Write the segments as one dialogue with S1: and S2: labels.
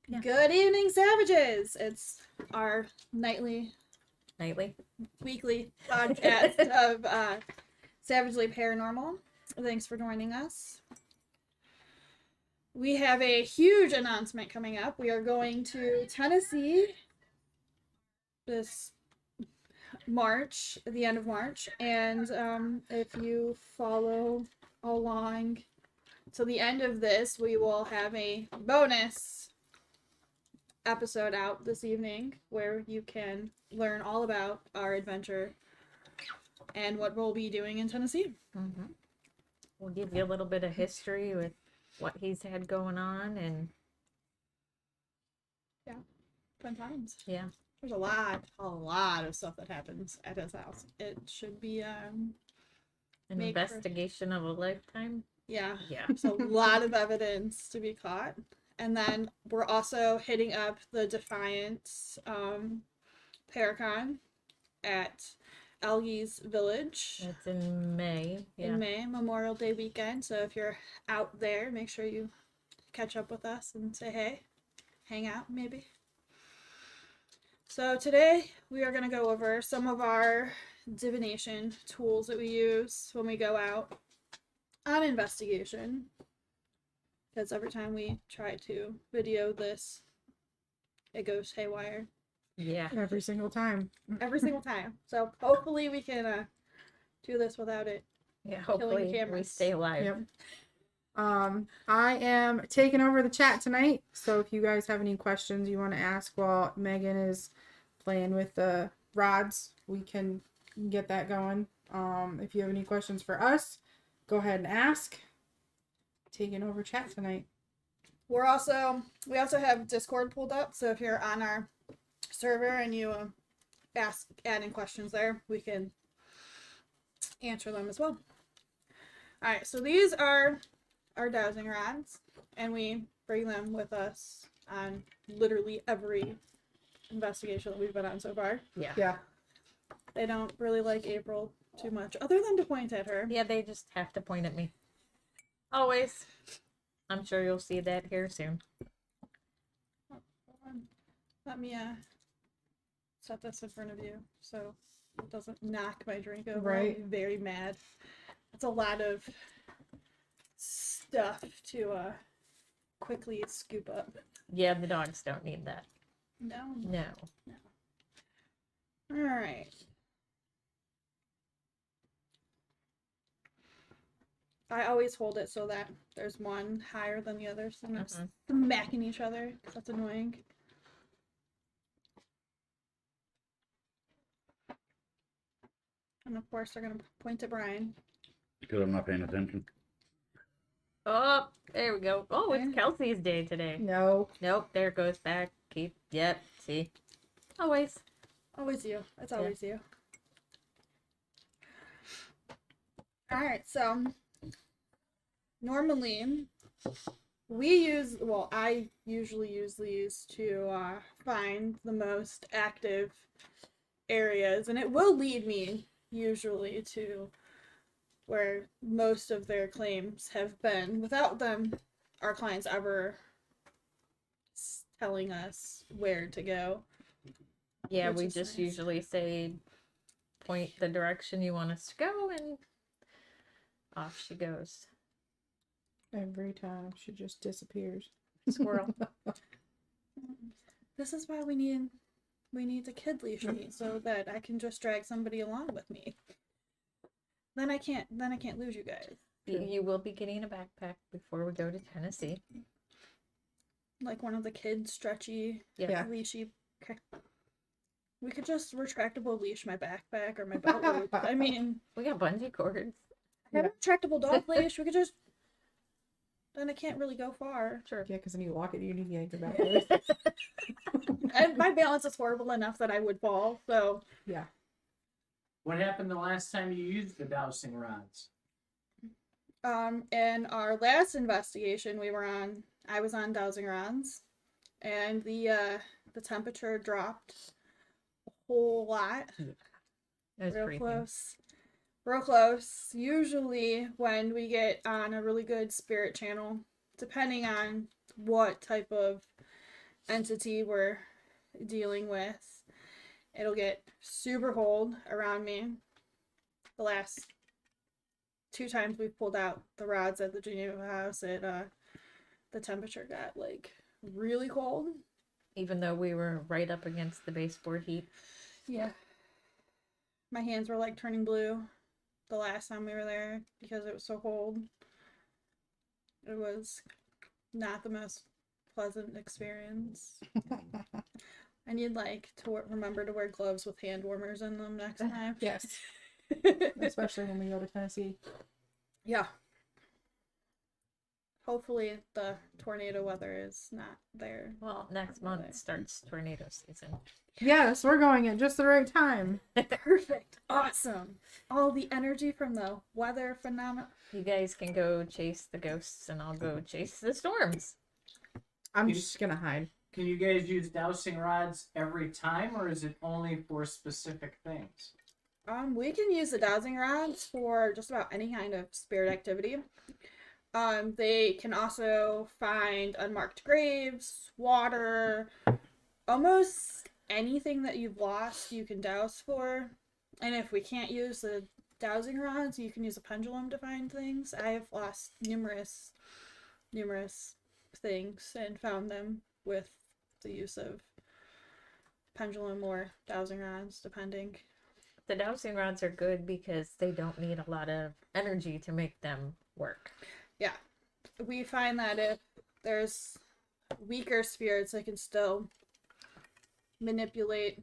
S1: Yeah.
S2: Good evening, savages! It's our weekly podcast of Savagely Paranormal. Thanks for joining us. We have a huge announcement coming up. We are going to Tennessee this March, at the end of March, and if you follow along to the end of this, we will have a bonus episode out this evening where you can learn all about our adventure and what we'll be doing in Tennessee.
S1: Mm-hmm. We'll give you a little bit of history with what he's had going on, and
S2: Fun times.
S1: yeah,
S2: There's a lot of stuff that happens at his house. It should be
S1: an
S2: make
S1: investigation of a lifetime.
S2: yeah.
S1: Yeah.
S2: So a lot of evidence to be caught. And then we're also hitting up the Defiance Paracon at Algies Village
S1: It's in May. Yeah.
S2: in May, Memorial Day weekend. So if you're out there, make sure you catch up with us and say hey, hang out maybe. So today we are going to go over some of our divination tools that we use when we go out on investigation. Because every time we try to video this, it goes haywire.
S1: Yeah.
S3: Every single time.
S2: Every single time. So hopefully we can do this without it.
S1: Yeah.
S2: Killing
S1: Hopefully we
S2: cameras.
S1: stay alive.
S3: Yep. I am taking over the chat tonight, so if you guys have any questions you want to ask while Megan is playing with the rods, we can get that going. If you have any questions for us, go ahead and ask. Taking over chat tonight.
S2: We also have Discord pulled up, so if you're on our server and you add in questions there, we can answer them as well. Alright, so these are our dowsing rods, and we bring them with us on literally every investigation that we've been on so far.
S1: Yeah.
S3: Yeah.
S2: They don't really like April too much, other than to point at her.
S1: Yeah, they just have to point at me. Always. I'm sure you'll see that here soon.
S2: Let me set this in front of you so it doesn't knock my drink over.
S3: Right.
S2: I'll be very mad. It's a lot of stuff to quickly scoop up.
S1: Yeah, the dogs don't need that.
S2: No.
S1: No.
S2: All right. I always hold it so that there's one higher than the other, so I'm not smacking each other, because that's annoying. And of course, they're going to point to Brian.
S4: Because I'm not paying attention.
S1: Oh, there we go. Oh,
S2: Okay.
S1: it's Kelsey's day today.
S3: No.
S1: Nope, there it goes back. Yep, see. Always.
S2: Always you. It's always you. Alright, so normally I usually use these to find the most active areas, and it will lead me usually to where most of their claims have been without them, our clients ever telling us where to go.
S1: Yeah,
S2: Which
S1: we
S2: is
S1: just
S2: nice.
S1: usually say, point the direction you want us to go, and off she goes.
S3: Every time she just disappears.
S1: Squirrel.
S2: This is why we need to kid leash me so that I can just drag somebody along with me. Then I can't lose you guys.
S1: You will be getting a backpack before we go to Tennessee.
S2: Like one of the kids stretchy
S3: Yeah.
S2: leashy. Okay. We could just retractable leash my backpack or my belt loop. I mean,
S1: We got bungee cords.
S2: I have a retractable dog leash. We could just. Then I can't really go far.
S1: Sure.
S3: Yeah, because then you walk it, you need to yank it back.
S2: And my balance is horrible enough that I would fall. So
S3: Yeah.
S5: What happened the last time you used the dowsing rods?
S2: in our last investigation I was on Dousing Rods, and the temperature dropped a whole lot.
S1: It was
S2: Real
S1: freaking.
S2: close. Real close. Usually when we get on a really good spirit channel, depending on what type of entity we're dealing with. It'll get super cold around me. The last 2 times we've pulled out the rods at the Geneva house, the temperature got like really cold.
S1: Even though we were right up against the baseboard heat.
S2: Yeah. My hands were like turning blue the last time we were there because it was so cold. It was not the most pleasant experience. I need like to remember to wear gloves with hand warmers in them next time.
S3: Yes. Especially when we go to Tennessee.
S2: Yeah. Hopefully the tornado weather is not there.
S1: Well, next month starts tornado season.
S3: Yes, we're going at just the right time.
S2: Perfect. Awesome. All the energy from the weather phenomenon.
S1: You guys can go chase the ghosts and I'll go chase the storms.
S3: I'm just gonna hide.
S5: Can you guys use dowsing rods every time, or is it only for specific things?
S2: We can use the dowsing rods for just about any kind of spirit activity. They can also find unmarked graves, water, almost anything that you've lost you can douse for. And if we can't use the dowsing rods, you can use a pendulum to find things. I've lost numerous things and found them with the use of pendulum or dowsing rods, depending.
S1: The dowsing rods are good because they don't need a lot of energy to make them work.
S2: Yeah. We find that if there's weaker spirits, they can still manipulate.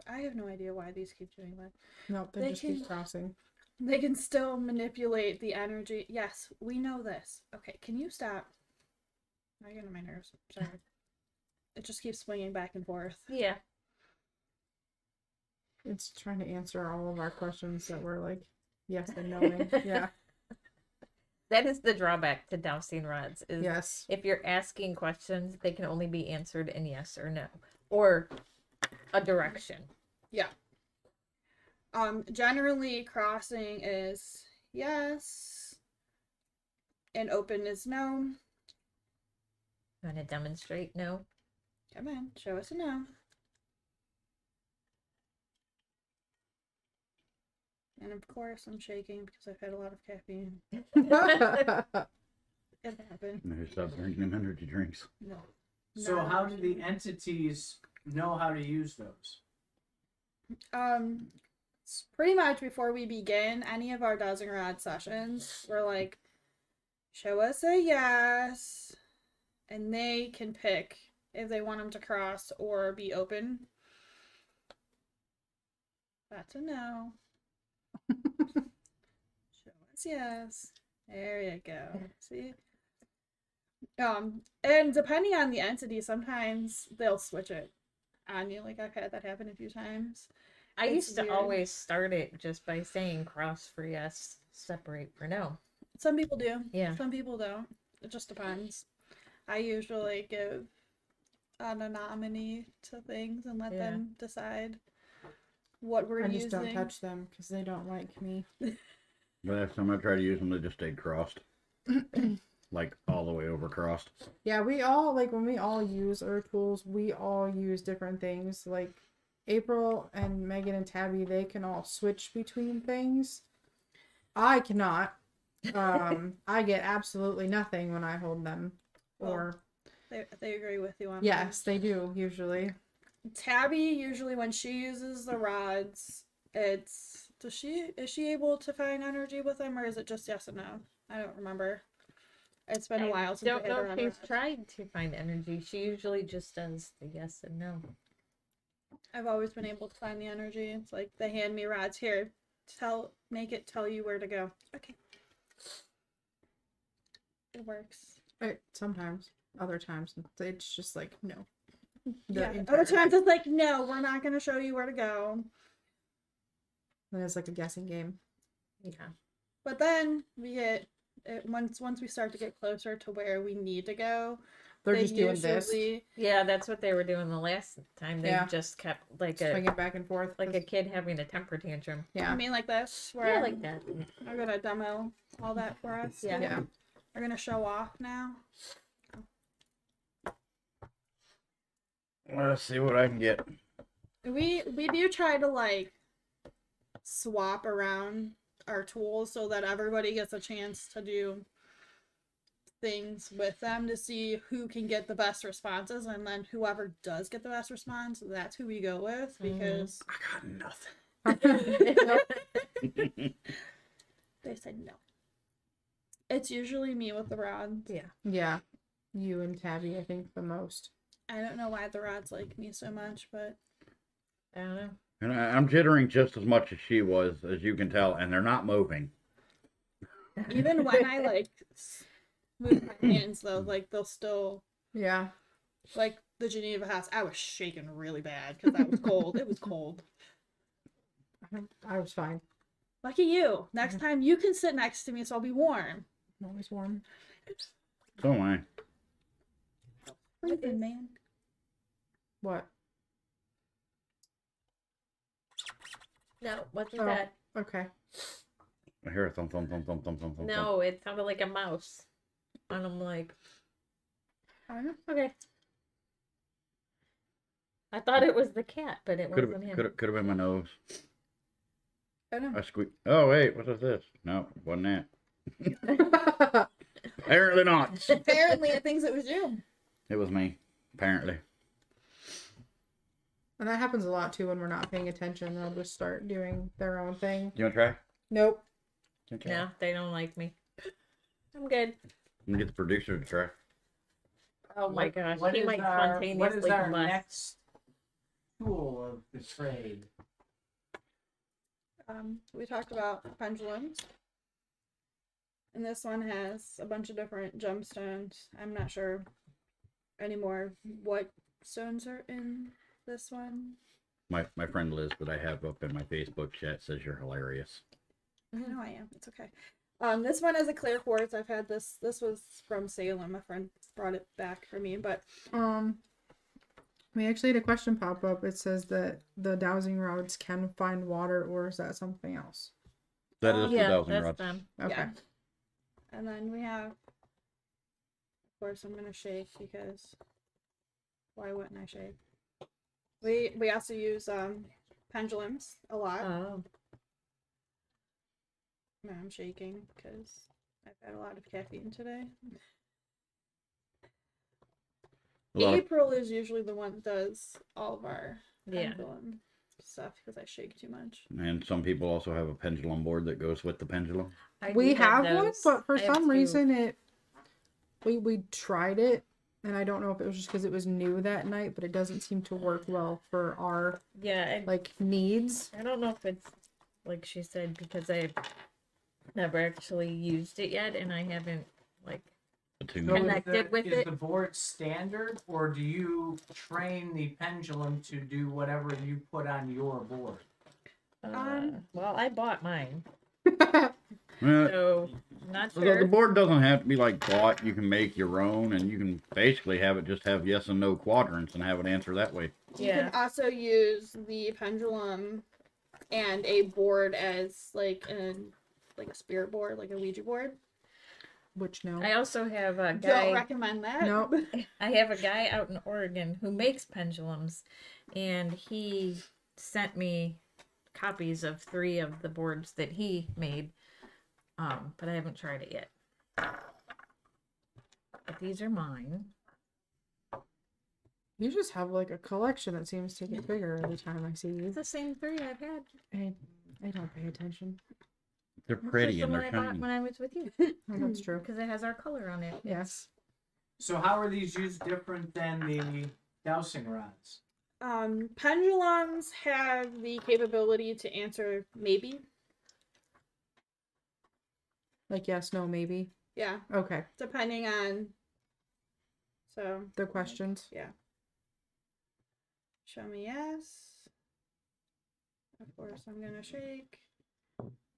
S2: I have no idea why these keep doing that.
S3: Nope, they just keep crossing.
S2: They can still manipulate the energy. Yes, we know this. Okay, can you stop? I get on my nerves. Sorry. It just keeps swinging back and forth.
S1: Yeah.
S3: It's trying to answer all of our questions that were like yes and knowing. Yeah.
S1: That is the drawback to dowsing rods. Is
S3: Yes.
S1: if you're asking questions, they can only be answered in yes or no. Or a direction.
S2: Yeah. Generally crossing is yes. And open is no.
S1: You want to demonstrate? No.
S2: Come on, show us a no. And of course, I'm shaking because I've had a lot of caffeine. It happened.
S4: Maybe stop drinking them energy drinks.
S2: No.
S5: So
S2: Not
S5: how do
S2: actually.
S5: the entities know how to use those?
S2: It's pretty much before we begin any of our dowsing rod sessions, we're like, show us a yes, and they can pick if they want them to cross or be open. That's a no. Show us yes. There you go. See? And depending on the entity, sometimes they'll switch it on you. Like I've had that happen a few times.
S1: I
S2: It's
S1: used to
S2: weird.
S1: always start it just by saying cross for yes, separate for no.
S2: Some people do.
S1: Yeah.
S2: Some people don't. It just depends. I usually give an nominee to things and let
S1: Yeah.
S2: them decide what we're
S3: I
S2: using.
S3: just don't touch them because they don't like me.
S4: The last time I tried to use them, they just stayed crossed. Like all the way over crossed.
S3: Yeah, we all like when we all use our tools, we all use different things. Like April and Megan and Tabby, they can all switch between things. I cannot. I get absolutely nothing when I hold them. Or
S2: They agree with you on
S3: yes, they do usually.
S2: that. Tabby usually when she uses the rods, is she able to find energy with them, or is it just yes and no? I don't remember. It's been a while since
S1: I don't
S2: I
S1: know
S2: had her
S1: if
S2: on
S1: she's
S2: rods.
S1: tried to find energy. She usually just does the yes and no.
S2: I've always been able to find the energy. It's like they hand me rods here. Make it tell you where to go. Okay. It works.
S3: Sometimes, other times it's just like no.
S2: Yeah.
S3: entire-
S2: Other times it's like, no, we're not gonna show you where to go.
S3: And it's like a guessing game.
S1: Yeah.
S2: But then we get once we start to get closer to where we need to go.
S3: They're
S2: they
S3: just doing this,
S2: usually-
S1: Yeah, that's what they were doing the last time. They
S3: Yeah.
S1: just kept like
S3: swinging back and forth.
S1: a kid having a temper tantrum.
S3: Yeah.
S2: I mean, like this, where
S1: Yeah, like that.
S2: I'm gonna demo all that for us.
S1: Yeah.
S3: Yeah.
S2: We're gonna show off now.
S4: Let's see what I can get.
S2: We do try to like swap around our tools so that everybody gets a chance to do things with them to see who can get the best responses, and then whoever does get the best response, that's who we go with because
S4: I got nothing.
S2: they said no. It's usually me with the rods.
S1: Yeah.
S3: Yeah. You and Tabby, I think, the most.
S2: I don't know why the rods like me so much, but
S1: I don't know.
S4: And I'm jittering just as much as she was, as you can tell, and they're not moving.
S2: even when I like move my hands though, like they'll still
S3: Yeah.
S2: like the Geneva house. I was shaking really bad because that was cold. It was cold.
S3: I was fine.
S2: Lucky you. Next time you can sit next to me so I'll be warm.
S3: I'm always warm.
S4: So am I.
S2: Freezing, man.
S3: What?
S1: No, wasn't
S3: Oh.
S1: that?
S3: Okay.
S4: I hear a thump, thump, thump, thump, thump, thump, thump.
S1: No, it sounded like a mouse. And I'm like,
S2: I don't know.
S1: okay. I thought it was the cat, but it
S4: Could
S1: wasn't him.
S4: have been my nose.
S2: I don't know.
S4: I squeak. Oh wait, what is this? No, wasn't that. Apparently not.
S2: Apparently it thinks it was you.
S4: It was me. Apparently.
S3: And that happens a lot too when we're not paying attention. They'll just start doing their own thing.
S4: You want to try?
S3: Nope.
S4: Okay.
S1: No, they don't like me. I'm good.
S4: You can get the producer to try.
S1: Oh my gosh,
S5: What
S1: he
S5: is
S1: might
S5: our
S1: spontaneously
S5: our
S1: combust.
S5: next tool of the trade?
S2: We talked about pendulums. And this one has a bunch of different gemstones. I'm not sure anymore what stones are in this one.
S4: My friend Liz that I have up in my Facebook chat says you're hilarious.
S2: I know I am. It's okay. This one is a clear quartz. I've had this. This was from Salem. A friend brought it back for me, but
S3: We actually had a question pop up. It says that the dowsing rods can find water, or is that something else?
S4: That is the
S1: Yeah,
S4: dowsing
S1: that's
S4: rods.
S1: them.
S3: Okay.
S2: yeah. And then we have, of course, I'm gonna shake because why wouldn't I shake? We also use pendulums a lot.
S1: Oh,
S2: No, I'm shaking because I've had a lot of caffeine today.
S4: A lot of,
S2: April is usually the one that does all of our
S1: yeah.
S2: pendulum stuff because I shake too much.
S4: and some people also have a pendulum board that goes with the pendulum.
S1: I
S3: We
S1: do
S3: have one,
S1: those.
S3: but for
S1: I have
S3: some
S1: two.
S3: reason we tried it, and I don't know if it was just because it was new that night, but it doesn't seem to work well for our
S1: Yeah,
S3: like needs.
S1: I don't know if it's like she said because I've never actually used it yet, and I haven't like
S4: Attuned.
S3: Oh, is
S1: connected with
S5: Is
S1: it.
S5: the board standard, or do you train the pendulum to do whatever you put on your board?
S1: Well, I bought mine,
S4: Well,
S1: so I'm not
S4: the
S1: sure.
S4: board doesn't have to be like bought. You can make your own, and you can basically have it just have yes and no quadrants and have it answer that way.
S2: You
S1: Yeah.
S2: can also use the pendulum and a board as like a spirit board, like a Ouija board.
S3: Which no.
S1: I also have a
S2: Don't
S1: guy.
S2: recommend that.
S3: Nope.
S1: I have a guy out in Oregon who makes pendulums, and he sent me copies of 3 of the boards that he made. But I haven't tried it yet. But these are mine.
S3: You just have like a collection that seems to get bigger every time I see you.
S1: It's the same 3 I've had.
S3: I don't pay attention.
S4: They're
S1: It's
S4: pretty
S1: just
S4: and
S1: the
S4: they're
S1: one I bought
S4: shiny.
S1: when I was with you,
S3: Oh, that's true.
S1: because it has our color on it.
S3: Yes.
S5: So how are these used different than the dowsing rods?
S2: Pendulums have the capability to answer maybe.
S3: Like yes, no, maybe.
S2: Yeah,
S3: Okay.
S2: depending on. So
S3: The questions.
S2: yeah. Show me yes. Of course, I'm gonna shake.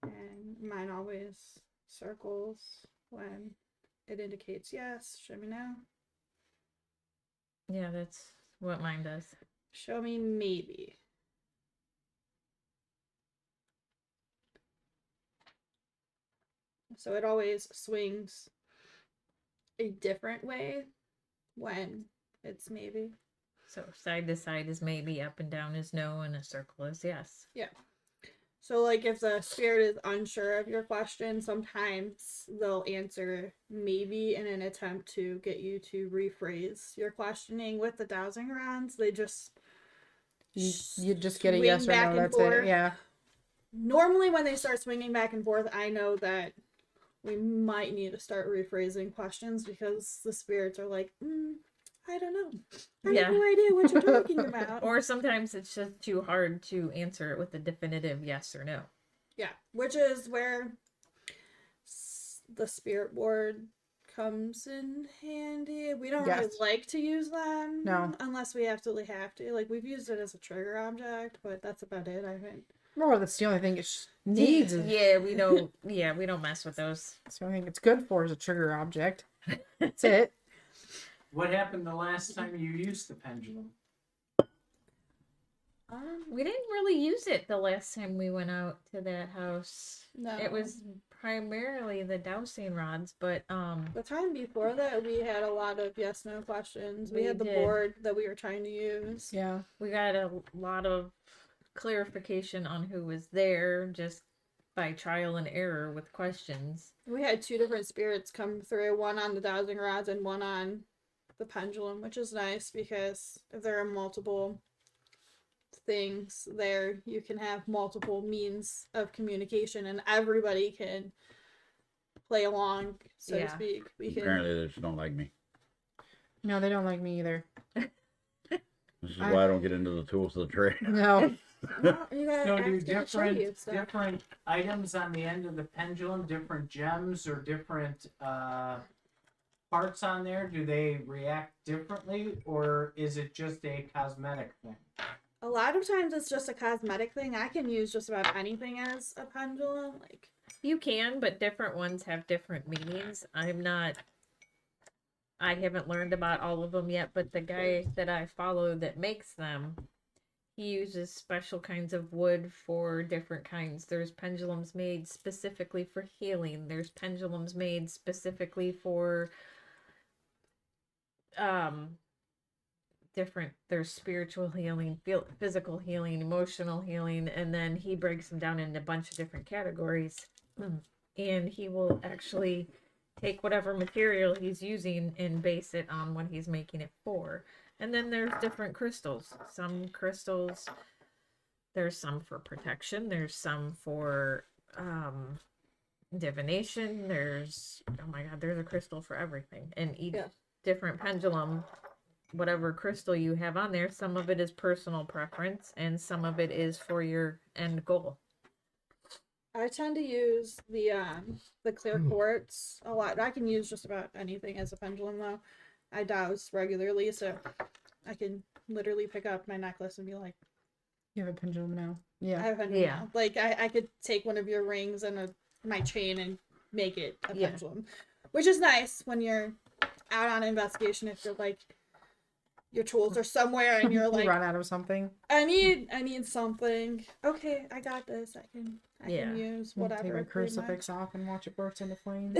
S2: And mine always circles when it indicates yes. Show me now.
S1: Yeah, that's what mine does.
S2: Show me maybe. So it always swings a different way when it's maybe.
S1: So side to side is maybe, up and down is no, and a circle is yes.
S2: So, like, if the spirit is unsure of your question, sometimes they'll answer maybe in an attempt to get you to rephrase your questioning. With the dowsing rods, they just
S3: You just get a
S2: swing
S3: yes or
S2: back
S3: no.
S2: and
S3: That's
S2: forth.
S3: it. Yeah.
S2: Normally, when they start swinging back and forth, I know that we might need to start rephrasing questions because the spirits are like, I don't know. I
S1: Yeah.
S2: have no idea what you're talking about.
S1: Or sometimes it's just too hard to answer it with a definitive yes or no.
S2: Yeah, which is where the spirit board comes in handy. We don't really
S3: Yes.
S2: like to use them.
S3: No.
S2: Unless we absolutely have to. Like, we've used it as a trigger object, but that's about it, I think.
S3: Well, that's the only thing it needs.
S1: Yeah, we don't. Yeah, we don't mess with those.
S3: That's the only thing it's good for is a trigger object. That's it.
S5: What happened the last time you used the pendulum?
S1: We didn't really use it the last time we went out to that house.
S2: No.
S1: It was primarily the dowsing rods, but
S2: The time before that, we had a lot of yes no questions. We
S1: We
S2: had the
S1: did.
S2: board that we were trying to use.
S3: Yeah.
S1: we got a lot of clarification on who was there just by trial and error with questions.
S2: We had two different spirits come through, one on the dowsing rods and one on the pendulum, which is nice because if there are multiple things there, you can have multiple means of communication and everybody can play along, so to
S1: Yeah.
S2: speak. We can
S4: Apparently they just don't like me.
S3: No, they don't like me either.
S4: This is why I don't get into the tools of the trade.
S3: No.
S2: well, you gotta
S5: So
S2: ask
S5: do
S2: me to show you
S5: different
S2: stuff.
S5: different items on the end of the pendulum, different gems or different parts on there, do they react differently, or is it just a cosmetic thing?
S2: A lot of times it's just a cosmetic thing. I can use just about anything as a pendulum. Like,
S1: You can, but different ones have different meanings. I haven't learned about all of them yet, but the guy that I follow that makes them, he uses special kinds of wood for different kinds. There's pendulums made specifically for healing. There's pendulums made specifically for different, there's spiritual healing, physical healing, emotional healing, and then he breaks them down into a bunch of different categories. And he will actually take whatever material he's using and base it on what he's making it for. And then there's different crystals. Some crystals, there's some for protection, there's some for divination, there's, oh my god, there's a crystal for everything. And each different pendulum, whatever crystal you have on there, some of it is personal preference and some of it is for your end goal.
S2: I tend to use the clear quartz a lot. I can use just about anything as a pendulum though. I douse regularly, so I can literally pick up my necklace and be like,
S3: You have a pendulum now.
S2: I
S3: Yeah.
S2: have a pendulum
S1: Yeah.
S2: now. Like I could take one of your rings and my chain and make it a
S1: Yeah.
S2: pendulum. Which is nice when you're out on investigation if you're like your tools are somewhere and you're
S3: You
S2: like,
S3: run out of something.
S2: I need something. Okay, I got this. I can use
S3: You
S2: whatever.
S3: Take a
S2: pretty
S3: crucifix
S2: much.
S3: off and watch it burst into flames.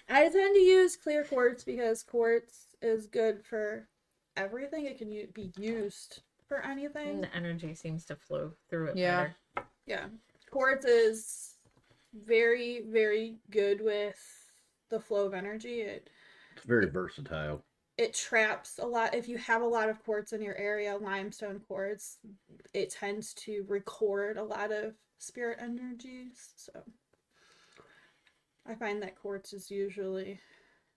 S2: I tend to use clear quartz because quartz is good for everything. It can be used for
S1: And
S2: anything.
S1: the energy seems to flow through it
S3: Yeah.
S1: better.
S2: Yeah. Quartz is very, very good with the flow of energy.
S4: It's very versatile.
S2: It traps a lot. If you have a lot of quartz in your area, limestone quartz, it tends to record a lot of spirit energies. So I find that quartz is usually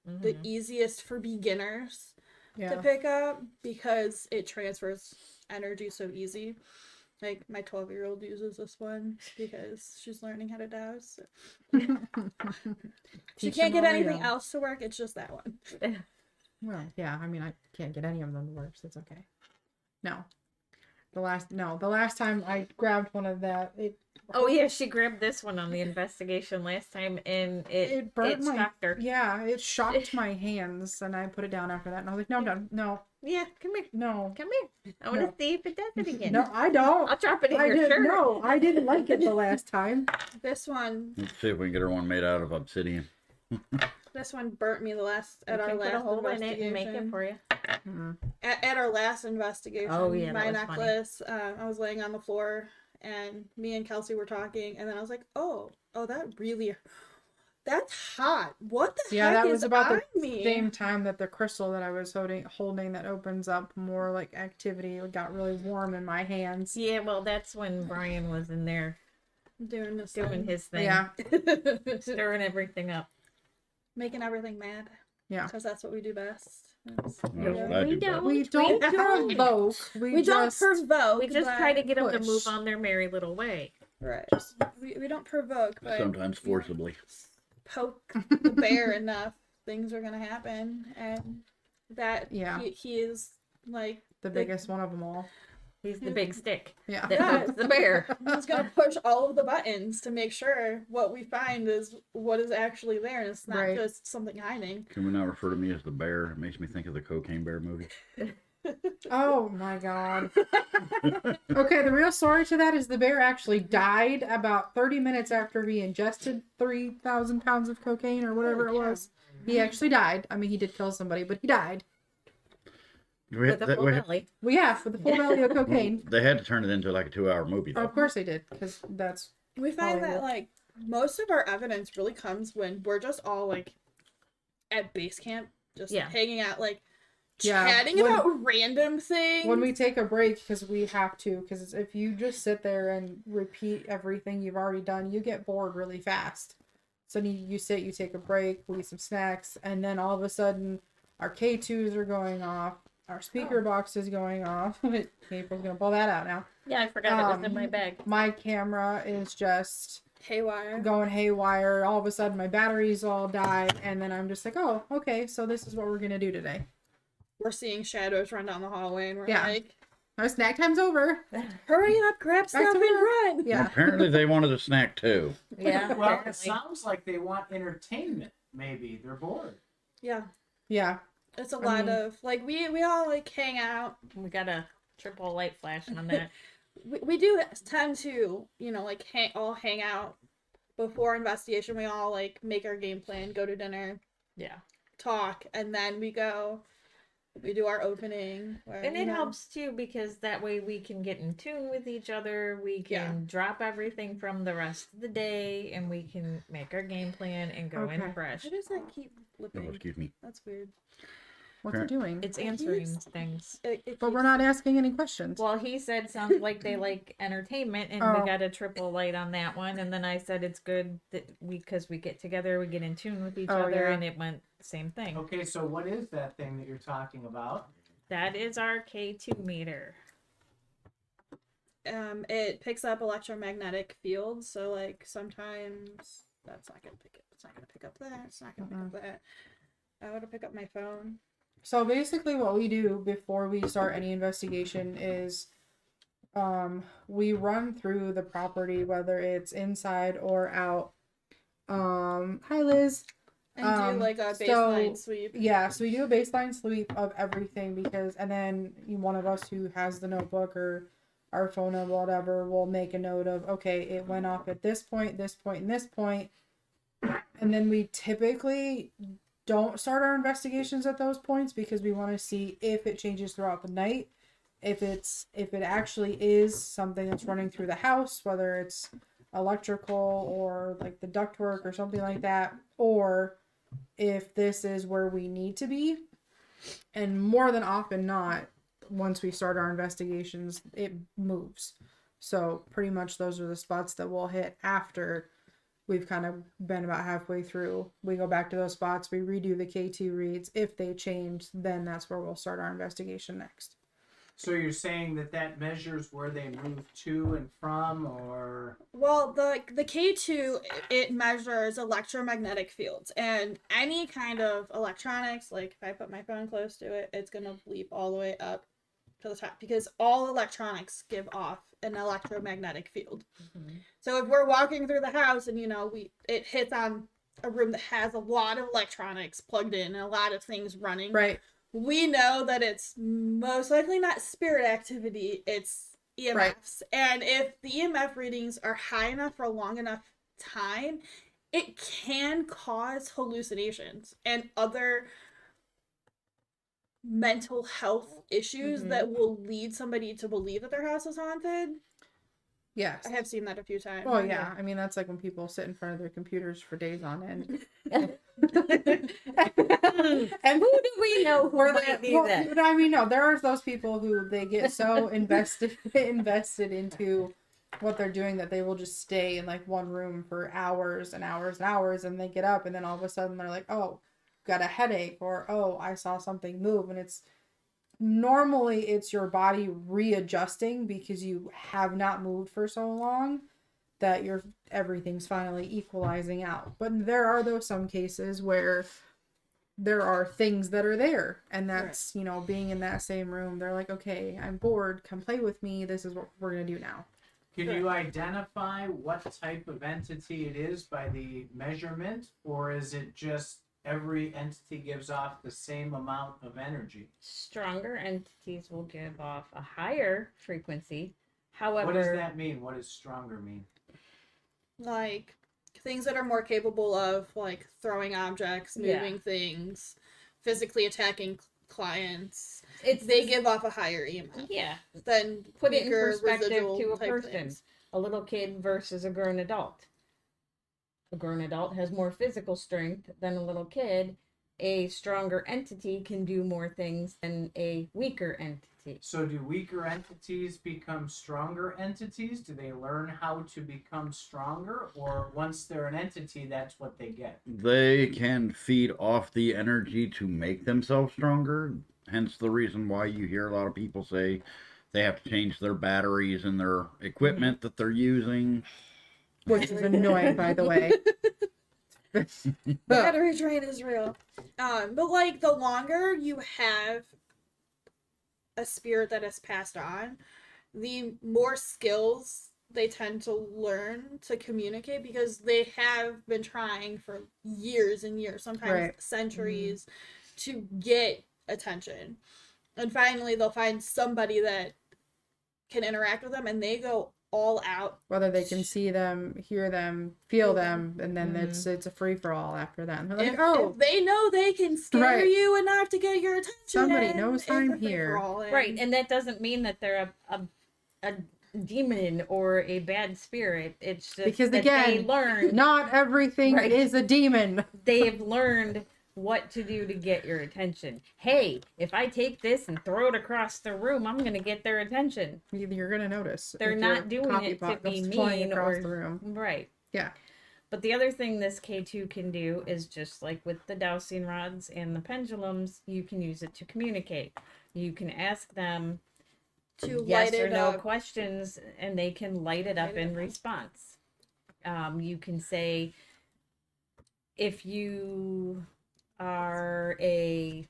S2: the easiest for beginners to
S3: Yeah.
S2: pick up because it transfers energy so easy. Like my 12-year-old uses this one because she's learning how to douse. She
S3: Teach
S2: can't
S3: them
S2: get
S3: while they're
S2: anything
S3: young.
S2: else to work. It's just that one.
S3: Well, yeah. I mean, I can't get any of them to work, so it's okay. No. The last time I grabbed one of that,
S1: Oh yeah, she grabbed this one on the investigation last time, and it
S3: burnt my
S1: shocked her.
S3: Yeah, it shocked my hands, and I put it down after that, and I was like, no,
S1: Yeah, come here,
S3: no.
S1: I want to
S3: No.
S1: see if it does it again.
S3: No, I don't.
S1: I'll drop it in
S3: I
S1: your
S3: didn't.
S1: shirt.
S3: No, I didn't like it the last time.
S2: This one,
S4: Let's see if we can get her one made out of obsidian.
S2: This one burnt me
S1: We
S2: at our
S1: can put a
S2: last
S1: hole in it and make it
S2: investigation.
S1: for you.
S3: Mhm.
S2: At our last investigation,
S1: Oh, yeah,
S2: my
S1: that was funny.
S2: necklace. I was laying on the floor, and me and Kelsey were talking, and then I was like, "Oh, that really, that's hot. What the
S3: Yeah,
S2: heck
S3: that
S2: is
S3: was about
S2: on
S3: the
S2: me?"
S3: same time that the crystal that I was holding that opens up more like activity. It got really warm in my hands.
S1: Yeah, well, that's when Brian was in there
S2: Doing this,
S1: doing his thing,
S3: Yeah,
S1: stirring everything up.
S2: making everything mad.
S3: Yeah.
S2: Because that's what we do best.
S4: That's what
S1: No,
S4: I
S1: we
S4: do best.
S1: don't.
S3: we don't
S1: don't.
S3: provoke.
S2: We don't
S3: just
S2: provoke.
S1: We just
S2: but-
S1: try to get them to
S3: push.
S1: move on their merry little way.
S2: Right. We don't provoke, but
S4: Sometimes forcibly.
S2: poke the bear enough, things are gonna happen, and that
S3: Yeah.
S2: he is like
S3: the biggest one of them all.
S1: He's the big stick
S3: Yeah.
S1: that
S2: Yeah.
S1: pokes the bear.
S2: he's gonna push all of the buttons to make sure what we find is what is actually there, and it's not
S3: Right.
S2: just something hiding.
S4: Can we not refer to me as the bear? It makes me think of the Cocaine Bear movie.
S3: Oh my god. Okay, the real story to that is the bear actually died about 30 minutes after he ingested 3,000 pounds of cocaine or whatever it was. He actually died. I mean, he did kill somebody, but he died.
S1: With a full belly.
S3: Well, yeah, for the full belly of cocaine.
S4: They had to turn it into like a 2-hour movie, though.
S3: Of course they did, because that's
S2: We find that
S3: Hollywood.
S2: like most of our evidence really comes when we're just all like at base camp, just
S1: Yeah.
S2: hanging out, like
S3: Yeah,
S2: chatting
S3: when-
S2: about random things.
S3: when we take a break, because we have to, because if you just sit there and repeat everything you've already done, you get bored really fast. So you sit, you take a break, we eat some snacks, and then all of a sudden our K2s are going off, our speaker box is going off. April's gonna pull that out now.
S1: Yeah, I forgot it was in my bag.
S3: My camera is just
S2: haywire.
S3: going haywire. All of a sudden my batteries all died, and then I'm just like, oh, okay, so this is what we're gonna do today.
S2: We're seeing shadows run down the hallway, and we're
S3: Yeah.
S2: like,
S3: Our snack time's over.
S2: "Hurry up, grab stuff
S3: to
S2: and run!"
S3: Yeah.
S4: Apparently, they wanted a snack too.
S1: Yeah,
S5: Well, it
S1: apparently.
S5: sounds like they want entertainment. Maybe they're bored.
S2: Yeah,
S3: Yeah.
S2: it's a
S3: I
S2: lot
S3: mean-
S2: of like we all like hang out.
S1: We got a triple light flash on that.
S2: We do tend to like all hang out before investigation. We all like make our game plan, go to dinner,
S1: Yeah.
S2: talk, and then we do our opening. Where,
S1: And it helps too because that way we can get in tune with each other. We can
S2: Yeah.
S1: drop everything from the rest of the day and we can make our game plan and go
S3: Okay.
S1: in fresh.
S2: Why does that keep
S4: Oh,
S2: flipping?
S4: excuse me.
S2: That's weird.
S3: What's it doing?
S1: It's
S2: It
S1: answering
S2: keeps-
S1: things.
S3: But we're not asking any questions.
S1: Well, he said sounds like they like entertainment, and
S3: Oh.
S1: we got a triple light on that one. And then I said it's good that because we get together, we get in tune with each
S3: Oh,
S1: other,
S3: yeah.
S1: and it went same thing.
S5: Okay, so what is that thing that you're talking about?
S1: That is our K2 meter.
S2: It picks up electromagnetic fields, so like sometimes that's not gonna pick it. It's not gonna pick up that. It's not gonna pick up that. I would pick up my phone.
S3: So basically what we do before we start any investigation is we run through the property, whether it's inside or out. Hi Liz.
S2: And do like a
S3: so-
S2: baseline sweep.
S3: Yeah, so we do a baseline sweep of everything and then one of us who has the notebook or our phone or whatever will make a note of, okay, it went off at this point, this point, and this point. And then we typically don't start our investigations at those points because we want to see if it changes throughout the night. If it actually is something that's running through the house, whether it's electrical or like the ductwork or something like that, or if this is where we need to be. And more than often not, once we start our investigations, it moves. So pretty much those are the spots that we'll hit after we've kind of been about halfway through. We go back to those spots, we redo the K2 reads. If they change, then that's where we'll start our investigation next.
S5: So you're saying that measures where they move to and from, or
S2: Well, the K2 it measures electromagnetic fields, and any kind of electronics, like if I put my phone close to it, it's gonna bleep all the way up to the top because all electronics give off an electromagnetic field. So if we're walking through the house and it hits on a room that has a lot of electronics plugged in and a lot of things running,
S3: Right.
S2: we know that it's most likely not spirit activity, it's EMFs.
S3: Right.
S2: And if the EMF readings are high enough for a long enough time, it can cause hallucinations and other mental health issues that will lead somebody to believe that their house is haunted.
S3: Yes.
S2: I have seen that a few times.
S3: Well, yeah. I mean, that's like when people sit in front of their computers for days on end.
S1: And who do we know who
S3: Or
S1: might need that?
S3: But I mean, no, there are those people who they get so invested into what they're doing that they will just stay in like one room for hours and hours and hours, and they get up and then all of a sudden they're like, oh, got a headache, or oh, I saw something move, and it's normally it's your body readjusting because you have not moved for so long that everything's finally equalizing out. But there are those some cases where there are things that are there, and that's you know, being in that same room, they're like, okay, I'm bored, come play with me, this is what we're gonna do now.
S5: Can you identify what type of entity it is by the measurement, or is it just every entity gives off the same amount of energy?
S1: Stronger entities will give off a higher frequency. However,
S5: What does that mean? What does stronger mean?
S2: Like things that are more capable of like throwing objects, moving things, physically attacking clients. They give off a higher EMF.
S1: Yeah.
S2: Than
S1: Put it in
S2: weaker
S1: perspective
S2: residual
S1: to a
S2: type
S1: person.
S2: things.
S1: A little kid versus a grown adult. A grown adult has more physical strength than a little kid. A stronger entity can do more things than a weaker entity.
S5: So do weaker entities become stronger entities? Do they learn how to become stronger? Or once they're an entity, that's what they get?
S4: They can feed off the energy to make themselves stronger. Hence the reason why you hear a lot of people say they have to change their batteries and their equipment that they're using.
S3: Which is annoying, by the way.
S2: Battery drain is real. But like the longer you have a spirit that is passed on, the more skills they tend to learn to communicate because they have been trying for years and years, sometimes centuries, to get attention. And finally they'll find somebody that can interact with them and they go all out.
S3: Whether they can see them, hear them, feel them, and then it's a free for all after that. And they're like,
S2: If they know they can scare you enough to get your attention,
S3: somebody knows I'm here.
S1: Right, and that doesn't mean that they're a demon or a bad spirit. It's just
S3: because
S1: that
S3: again,
S1: they learn.
S3: Not everything is a demon.
S1: They've learned what to do to get your attention. Hey, if I take this and throw it across the room, I'm going to get their attention.
S3: You're going to notice.
S1: They're not doing it to be mean
S3: across
S1: or
S3: the room.
S1: Right.
S3: Yeah.
S1: But the other thing this K2 can do is just like with the dowsing rods and the pendulums, you can use it to communicate. You can ask them
S2: to
S1: yes
S2: light
S1: or
S2: it
S1: no
S2: up.
S1: questions and they can light it up in response. You can say, if you are I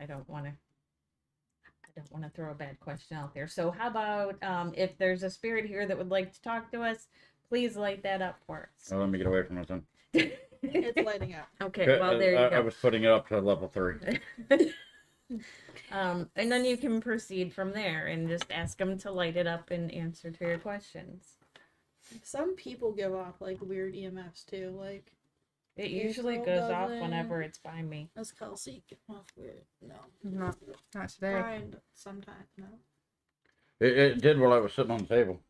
S1: don't want to throw a bad question out there. So how about if there's a spirit here that would like to talk to us, please light that up for us.
S4: Oh, let me get away from this one.
S2: It's lighting up.
S1: Okay, well there you go.
S4: I was putting it up to level 3.
S1: And then you can proceed from there and just ask them to light it up and answer to your questions.
S2: Some people give off like weird EMFs too, like
S1: It usually
S2: April
S1: goes off
S2: doesn't.
S1: whenever it's by me.
S2: does Kelsey give off weird? No.
S3: Not today.
S2: Brian sometimes no.
S4: It did while I was sitting on the table.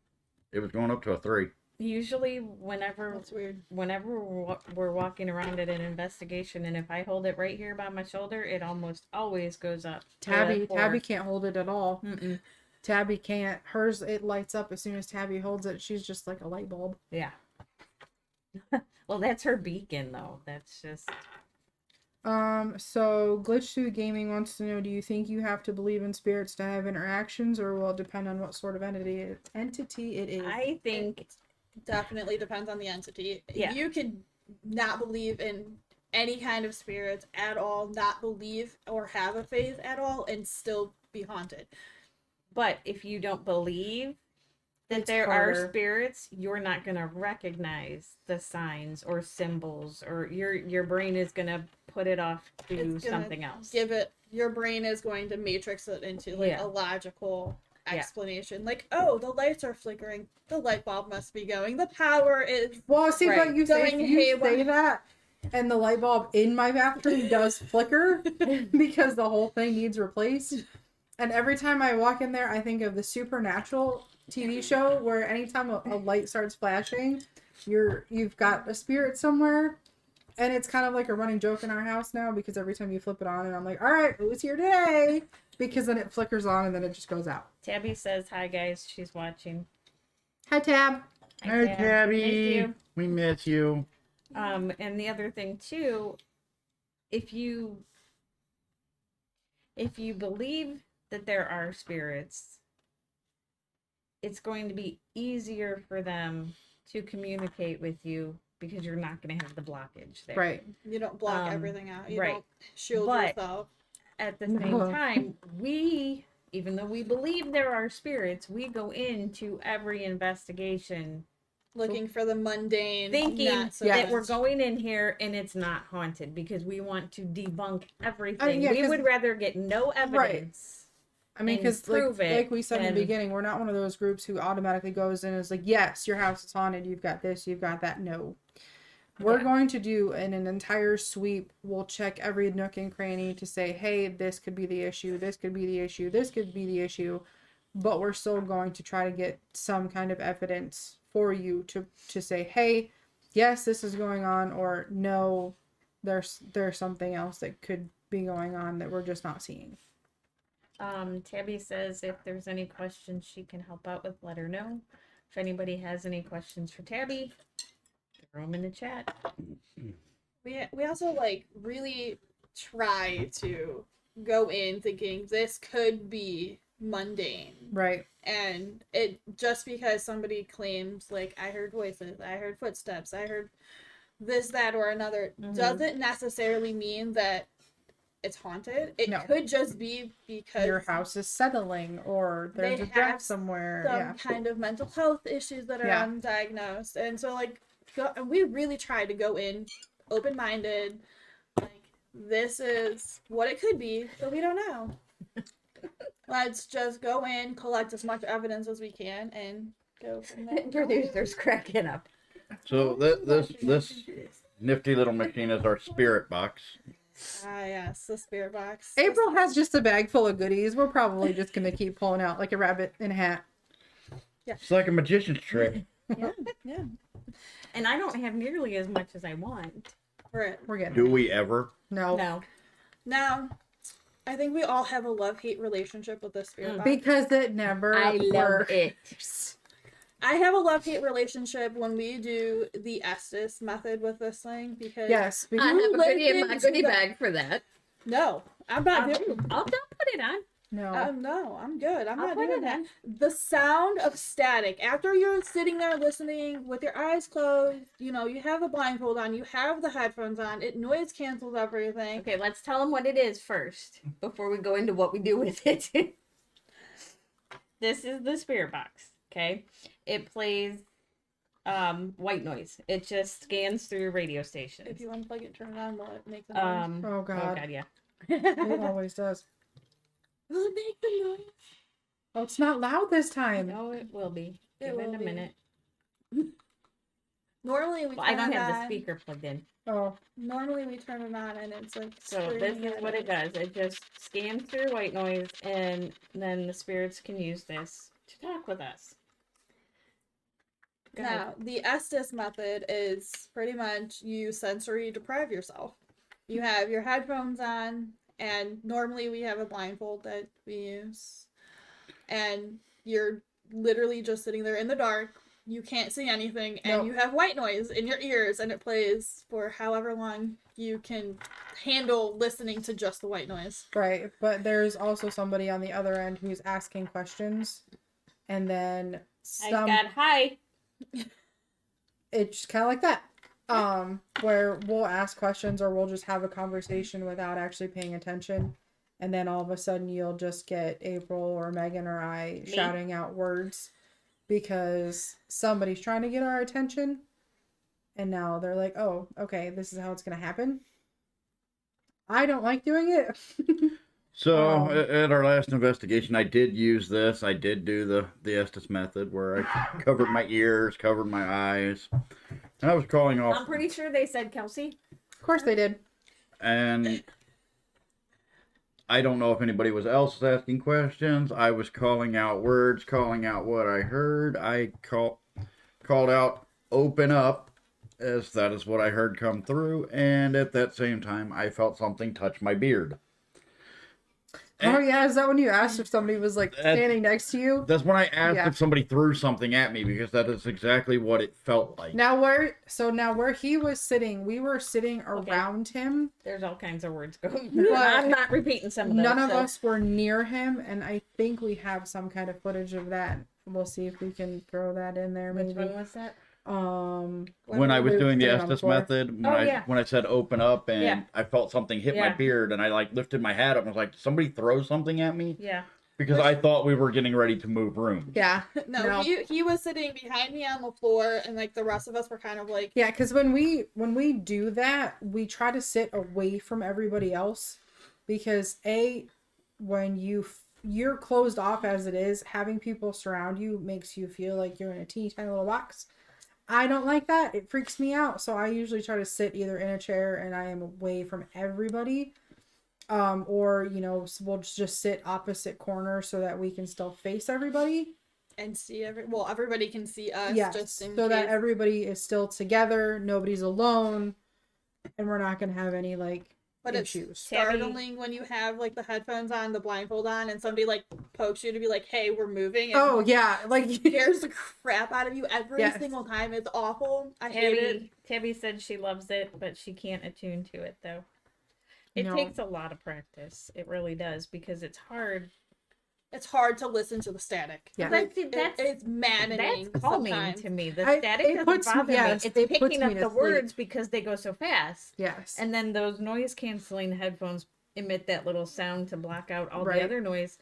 S4: It was going up to a 3.
S1: Usually whenever
S2: That's weird.
S1: we're walking around at an investigation, and if I hold it right here by my shoulder, it almost always goes up.
S3: Tabby can't hold it at all.
S1: Mm-mm.
S3: Tabby can't. Hers, it lights up as soon as Tabby holds it. She's just like a light bulb.
S1: Yeah. Well, that's her beacon, though. That's just...
S3: So Glitch Suit Gaming wants to know, do you think you have to believe in spirits to have interactions, or will it depend on what sort of entity it is?
S1: I think...
S2: Definitely depends on the entity.
S1: Yeah.
S2: You could not believe in any kind of spirits at all, not believe or have a faith at all, and still be haunted.
S1: But if you don't believe that
S3: It's
S1: there
S3: harder.
S1: are spirits, you're not going to recognize the signs or symbols, or your brain is going to put it off to
S2: It's gonna
S1: something else.
S2: Your brain is going to matrix it into like
S1: Yeah.
S2: a logical explanation. Like, oh, the lights are flickering. The light bulb must be going. The power is.
S3: Well, see,
S1: Right.
S3: but you say,
S2: Going
S3: if you
S2: haywire.
S3: say that, and the light bulb in my bathroom does flicker because the whole thing needs replaced. And every time I walk in there, I think of the Supernatural TV show where anytime a light starts flashing, you've got a spirit somewhere. And it's kind of like a running joke in our house now because every time you flip it on, and I'm like, all right, who's here today? Because then it flickers on and then it just goes out.
S1: Tabby says hi, guys. She's watching.
S3: Hi, Tab.
S4: Hey,
S1: Tab.
S4: Tabby.
S1: Miss you.
S4: We miss you.
S1: And the other thing too, if you believe that there are spirits, it's going to be easier for them to communicate with you because you're not going to have the blockage there.
S3: Right.
S2: You don't block
S1: Um,
S2: everything out. You
S1: right.
S2: don't shield
S1: But-
S2: yourself.
S1: At the same time, even though we believe there are spirits, we go into every investigation
S2: Looking for the mundane.
S1: thinking
S2: not so
S1: that
S2: much.
S1: we're going in here and it's not haunted because we want to debunk everything.
S3: yeah,
S1: We
S3: 'cause-
S1: would rather get no evidence.
S3: I mean,
S1: And
S3: because
S1: prove it,
S3: like we said in the
S1: and-
S3: beginning, we're not one of those groups who automatically goes in and is like, yes, your house is haunted. You've got this, you've got that. No. We're
S1: Yeah.
S3: going to do an entire sweep. We'll check every nook and cranny to say, hey, this could be the issue. This could be the issue. This could be the issue. But we're still going to try to get some kind of evidence for you to say, hey, yes, this is going on, or no, there's something else that could be going on that we're just not seeing.
S1: Tabby says if there's any questions she can help out with, let her know. If anybody has any questions for Tabby, throw them in the chat.
S2: We also like really try to go in thinking this could be mundane.
S3: Right.
S2: And it just because somebody claims like I heard voices, I heard footsteps, I heard this, that, or another
S1: Mhm.
S2: doesn't necessarily mean that it's haunted. It
S3: No.
S2: could just be because
S3: Your house is settling, or there's
S2: They
S3: a death
S2: have
S3: somewhere.
S2: some
S3: Yeah.
S2: kind of mental health issues that are
S3: Yeah.
S2: undiagnosed. And so like and we really try to go in open minded, like this is what it could be, but we don't know. Let's just go in, collect as much evidence as we can, and go from there.
S1: Producer's cracking up.
S4: So this nifty little machine is our spirit box.
S2: Ah, yes, the spirit box.
S3: April has just a bag full of goodies. We're probably just gonna keep pulling out like a rabbit in a hat.
S4: It's like a magician's trick.
S2: Yeah,
S1: And I don't have nearly as much as I want.
S2: right.
S3: We're getting
S4: Do
S3: there.
S4: we ever?
S3: No.
S1: No.
S2: Now, I think we all have a love-hate relationship with the spirit box.
S3: Because it never works.
S1: it.
S2: I have a love-hate relationship when we do the Estes method with this thing because
S3: Yes.
S1: I
S3: Because
S1: have a goodie in my
S2: listen to
S1: goodie
S2: the-
S1: bag for that.
S2: no, I'm not doing.
S1: I'll put it on.
S3: no.
S2: No, I'm good. I'm
S1: I'll
S2: not
S1: put
S2: doing
S1: it
S2: that.
S1: on.
S2: The sound of static after you're sitting there listening with your eyes closed, you know, you have the blindfold on, you have the headphones on, it noise cancels everything.
S1: Okay, let's tell them what it is first before we go into what we do with it. This is the spirit box. Okay, it plays white noise. It just scans through radio stations.
S2: If you unplug it, turn it on, will it make the noise?
S3: Oh
S1: Oh
S3: god.
S1: god, yeah.
S3: It always does.
S2: Will it make the noise?
S3: Oh, it's not loud this time.
S1: No, it will be.
S2: It
S1: Give it
S2: will
S1: a
S2: be.
S1: minute.
S2: Normally we
S1: Well,
S2: turn
S1: I don't
S2: it
S1: have the
S2: on.
S1: speaker plugged in.
S3: Oh.
S2: Normally we turn it on and it's like
S1: So this
S2: screaming
S1: is
S2: at
S1: what
S2: us.
S1: it does. It just scans through white noise, and then the spirits can use this to talk with us. Go ahead.
S2: Now, the Estes method is pretty much you sensory deprive yourself. You have your headphones on, and normally we have a blindfold that we use. And you're literally just sitting there in the dark. You can't see anything, and
S3: Nope.
S2: you have white noise in your ears, and it plays for however long you can handle listening to just the white noise.
S3: Right. But there's also somebody on the other end who's asking questions, and then
S1: I got high.
S3: it's just kind of like that. Where we'll ask questions or we'll just have a conversation without actually paying attention, and then all of a sudden you'll just get April or Megan or I
S1: Me?
S3: shouting out words because somebody's trying to get our attention, and now they're like, oh, okay, this is how it's gonna happen. I don't like doing it.
S4: So
S3: Um,
S4: at our last investigation, I did use this. I did do the Estes method where I covered my ears, covered my eyes, and I was calling off.
S1: I'm pretty sure they said Kelsey.
S3: Of course they did.
S4: And I don't know if anybody else was asking questions. I was calling out words, calling out what I heard. I called out "open up," as that is what I heard come through. And at that same time, I felt something touch my beard.
S3: Oh yeah, is that when you asked if somebody was like
S4: That-
S3: standing next to you?
S4: That's when I asked
S3: Yeah.
S4: if somebody threw something at me, because that is exactly what it felt like.
S3: Now where he was sitting, we were sitting around him.
S1: There's all kinds of words going.
S3: But
S1: I'm not repeating some of those.
S3: None of
S1: so-
S3: us were near him, and I think we have some kind of footage of that. We'll see if we can throw that in there.
S1: Which
S3: Maybe.
S1: one was that?
S4: When I was
S3: we
S4: doing the
S3: put it on the
S4: Estes
S3: floor.
S4: method,
S1: Oh, yeah.
S4: when I said open up, and
S1: Yeah.
S4: I felt something hit my
S1: Yeah.
S4: beard, and I like lifted my hat up and was like, "Somebody throw something at me,"
S1: Yeah.
S4: because I thought we were getting ready to move rooms.
S3: Yeah,
S2: No,
S3: No.
S2: he was sitting behind me on the floor, and like the rest of us were kind of like,
S3: yeah. Because when we do that, we try to sit away from everybody else, because when you're closed off as it is, having people surround you makes you feel like you're in a teeny tiny little box. I don't like that. It freaks me out. So I usually try to sit either in a chair and I am away from everybody. Or, we'll just sit opposite corners so that we can still face everybody.
S2: and see everybody can see us.
S3: Yes.
S2: Just in
S3: So that
S2: case.
S3: everybody is still together. Nobody's alone. And we're not going to have any
S2: But it's
S3: issues.
S2: startling when you have like the headphones on, the blindfold on, and somebody like pokes you to be like, "Hey, we're moving." And
S3: Oh, yeah. Like,
S2: scares the crap out of you every
S3: Yes.
S2: single time. It's awful. I hate it.
S1: Tabby said she loves it, but she can't attune to it though. It
S3: No.
S1: takes a lot of practice. It really does, because it's hard.
S2: It's hard to listen to the static.
S3: Yeah.
S2: Like,
S1: That's-
S2: it's maddening.
S1: That's calming
S2: sometimes.
S1: to me. The
S3: it
S1: static doesn't
S3: puts-
S1: bother
S3: yes,
S1: me. It's
S3: it puts
S1: picking
S3: me
S1: up
S3: to
S1: the
S3: sleep.
S1: words because they go so fast.
S3: yes.
S1: And then those noise canceling headphones emit that little sound to block out all
S3: Right.
S1: the other noise.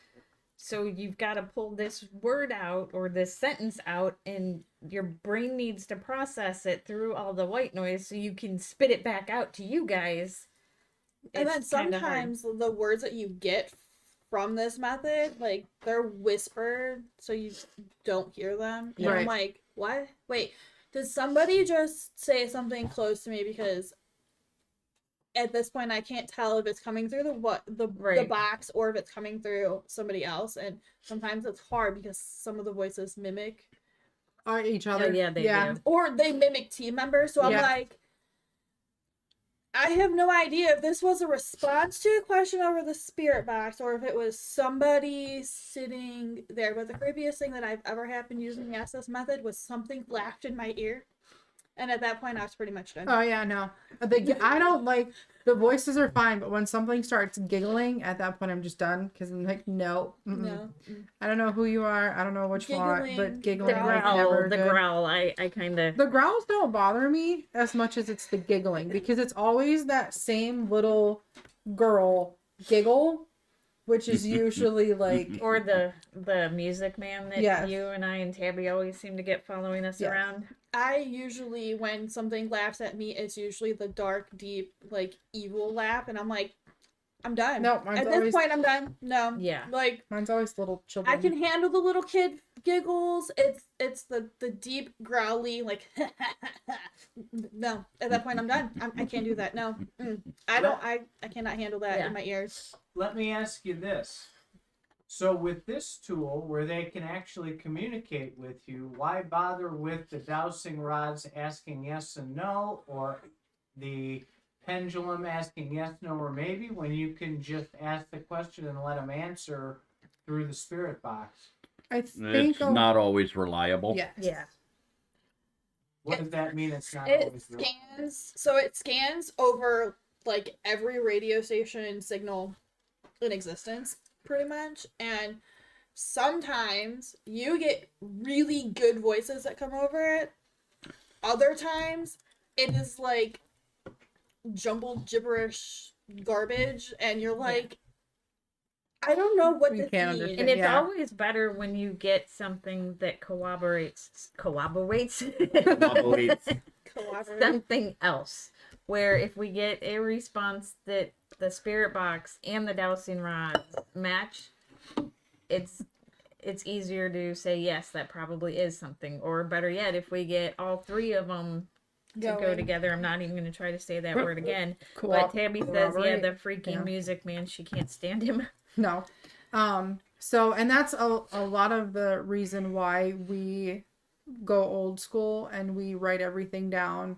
S1: So you've got to pull this word out or this sentence out, and your brain needs to process it through all the white noise so you can spit it back out to you guys.
S2: And then
S1: It's kinda hard.
S2: sometimes the words that you get from this method, like they're whispered, so you don't hear them. And I'm
S3: Right.
S2: like, what? Wait, did somebody just say something close to me? Because at this point, I can't tell if it's coming through the
S1: Right.
S2: box or if it's coming through somebody else. And sometimes it's hard because some of the voices mimic
S3: Each other.
S1: yeah, they do.
S2: or they mimic team members. So I'm
S3: Yeah.
S2: like, I have no idea if this was a response to a question over the spirit box or if it was somebody sitting there. But the creepiest thing that I've ever happened using the SS method was something laughed in my ear. And at that point, I was pretty much done.
S3: Oh yeah, no. I don't like the voices are fine, but when something starts giggling, at that point I'm just done because I'm like, no,
S2: No.
S3: I don't know who you are. I don't know what you want,
S2: Giggling,
S3: but
S1: The
S3: giggling is
S1: growl,
S3: never
S1: the
S3: good.
S1: growl, I kind of.
S3: The growls don't bother me as much as it's the giggling because it's always that same little girl giggle, which is usually like
S1: Or the music man that
S3: Yes.
S1: you and I and Tabby always seem to get following us
S3: Yes.
S1: around.
S2: I usually, when something laughs at me, it's usually the dark, deep, like, evil laugh. And I'm like, I'm done.
S3: No, mine's
S2: at this
S3: always-
S2: point, I'm done. No.
S1: Yeah.
S2: Like,
S3: mine's always little children.
S2: I can handle the little kid giggles. It's the deep growly like no. At that point, I'm done. I can't do that. No, I cannot handle that
S1: Yeah.
S2: in my ears.
S5: Let me ask you this. So with this tool where they can actually communicate with you, why bother with the dowsing rods asking yes and no, or the pendulum asking yes, no, or maybe, when you can just ask the question and let them answer through the spirit box?
S3: I think
S4: It's not always reliable.
S3: Yes.
S1: Yeah.
S5: What does that mean? It's not
S2: It
S5: always real?
S2: scans. So it scans over like every radio station signal in existence, pretty much, and sometimes you get really good voices that come over it. Other times it is like jumbled gibberish garbage, and you're like, I don't know what
S3: You
S2: this
S3: can't
S2: means.
S3: understand.
S1: And it's
S3: Yeah.
S1: always better when you get something that corroborates
S4: Collaborates.
S2: Collaborate.
S1: something else. where if we get a response that the spirit box and the dowsing rods match, it's easier to say yes, that probably is something. Or better yet, if we get all three of them to go
S2: Going.
S1: together, I'm not even going to try to say that word again.
S3: Cool.
S1: But Tabby says, yeah,
S3: Corroborate.
S1: the freaking
S3: Yeah.
S1: music man, she can't stand him.
S3: No. So, and that's a lot of the reason why we go old school and we write everything down.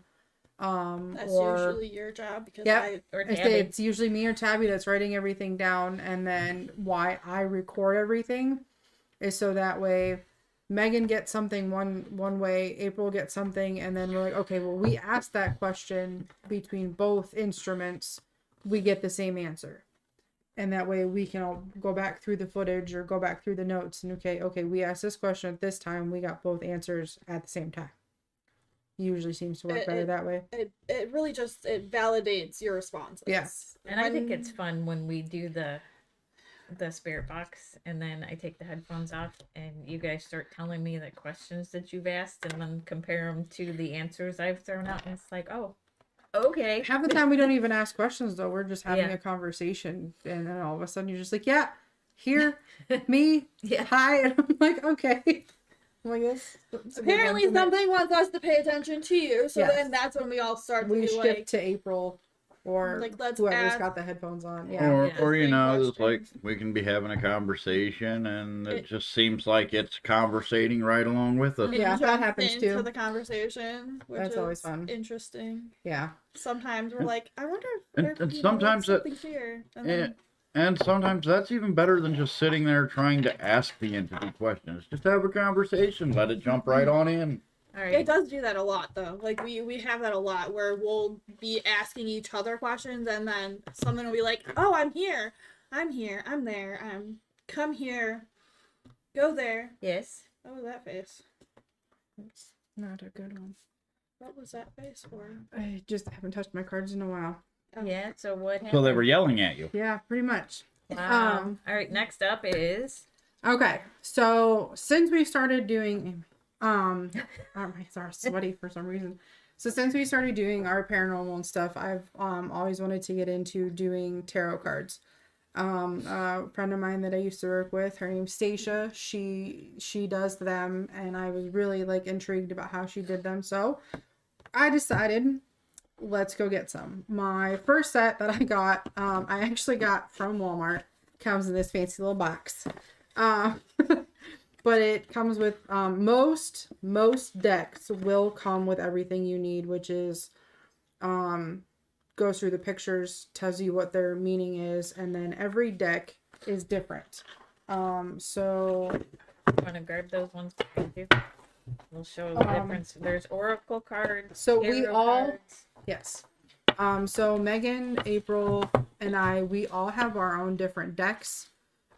S2: That's
S3: Or
S2: usually your job because
S3: Yep.
S1: Or
S3: I say
S1: Tabby.
S3: it's usually me or Tabby that's writing everything down, and then why I record everything is so that way Megan gets something one way, April gets something, and then we're like, okay, well, we asked that question between both instruments, we get the same answer. And that way we can all go back through the footage or go back through the notes and okay, we asked this question at this time, we got both answers at the same time. Usually seems to work better that way.
S2: it really just it validates your responses.
S3: Yes.
S1: And I think it's fun when we do the spirit box and then I take the headphones off and you guys start telling me the questions that you've asked and then compare them to the answers I've thrown out, and it's like, oh, okay.
S3: Half the time we don't even ask questions though. We're just having
S1: Yeah.
S3: a conversation, and then all of a sudden you're just like, yeah, here, me,
S1: Yeah.
S3: hi, and I'm like, okay. I'm like, that's a good
S2: Apparently
S3: one to
S2: something wants us to pay attention to you, so
S3: Yes.
S2: then that's when we all start to
S3: we
S2: be
S3: shift
S2: like,
S3: to April or
S2: Like, let's
S3: whoever's
S2: ask-
S3: got the headphones on. Yeah.
S4: Or,
S1: Yeah.
S4: or you
S2: Same
S4: know, it's like
S2: questions.
S4: we can be having a conversation and it
S2: It-
S4: just seems like it's conversating right along with us.
S2: it
S3: Yeah, that
S2: jumps
S3: happens
S2: into
S3: too.
S2: the conversation, which
S3: That's
S2: is
S3: always fun.
S2: interesting.
S3: Yeah.
S2: Sometimes we're like, I wonder if
S4: and-
S2: there could
S4: and
S2: be
S4: sometimes that-
S2: something here. And
S4: And,
S2: then,
S4: and sometimes that's even better than just sitting there trying to ask the entity questions. Just have a conversation, let it jump right on in.
S1: All
S2: it
S1: right.
S2: does do that a lot though. Like we have that a lot where we'll be asking each other questions and then someone will be like, oh, I'm here, I'm there, come here, go there.
S1: Yes.
S2: What was that face?
S3: Not a good one.
S2: What was that face for?
S3: I just haven't touched my cards in a while.
S2: Oh.
S1: Yeah. So what happened?
S4: So they were yelling at you.
S3: Yeah, pretty much.
S1: Wow. All right. Next up is
S3: Okay, so since we started doing, oh, my hands are sweaty for some reason. So since we started doing our paranormal and stuff, I've always wanted to get into doing tarot cards. A friend of mine that I used to work with, her name's Stacia. She does them, and I was really like intrigued about how she did them. So I decided, let's go get some. My first set that I got, I actually got from Walmart. Comes in this fancy little box. But it comes with most decks will come with everything you need, which is goes through the pictures, tells you what their meaning is, and then every deck is different. So
S1: I'm gonna grab those ones. Thank you. We'll show the difference. There's oracle cards.
S3: So we
S1: tarot
S3: all-
S1: cards.
S3: yes. So Megan, April, and we all have our own different decks.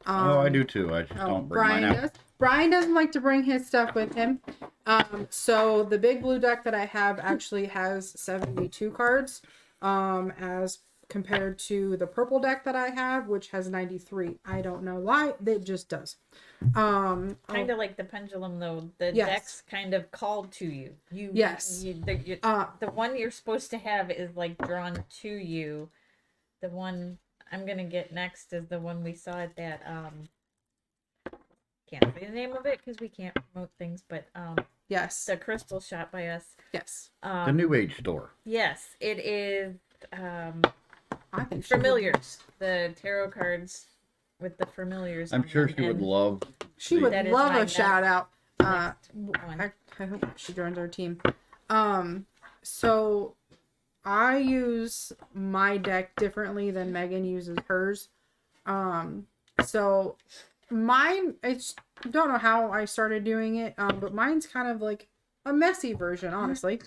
S4: Oh, I do too. I just don't bring
S3: Brian
S4: mine out.
S3: does. Brian doesn't like to bring his stuff with him. So the big blue deck that I have actually has 72 cards, as compared to the purple deck that I have, which has 93. I don't know why. It just does.
S1: Kind of like the pendulum, though. The
S3: Yes.
S1: deck's kind of called to you.
S3: Yes.
S1: The one you're supposed to have is like drawn to you. The one I'm gonna get next is the one we saw at that can't say the name of it because we can't promote things, but
S3: yes.
S1: the crystal shop by us.
S3: Yes.
S4: The New Age store.
S1: Yes, it is
S3: I think she would-
S1: familiars. The tarot cards with the familiars.
S4: I'm
S1: on
S4: sure
S1: them,
S4: she would
S1: and
S4: love.
S3: She would
S1: That is
S3: love
S1: my
S3: a shout out.
S1: next one.
S3: I hope she joins our team. So I use my deck differently than Megan uses hers. So mine, I don't know how I started doing it, but mine's kind of like a messy version, honestly.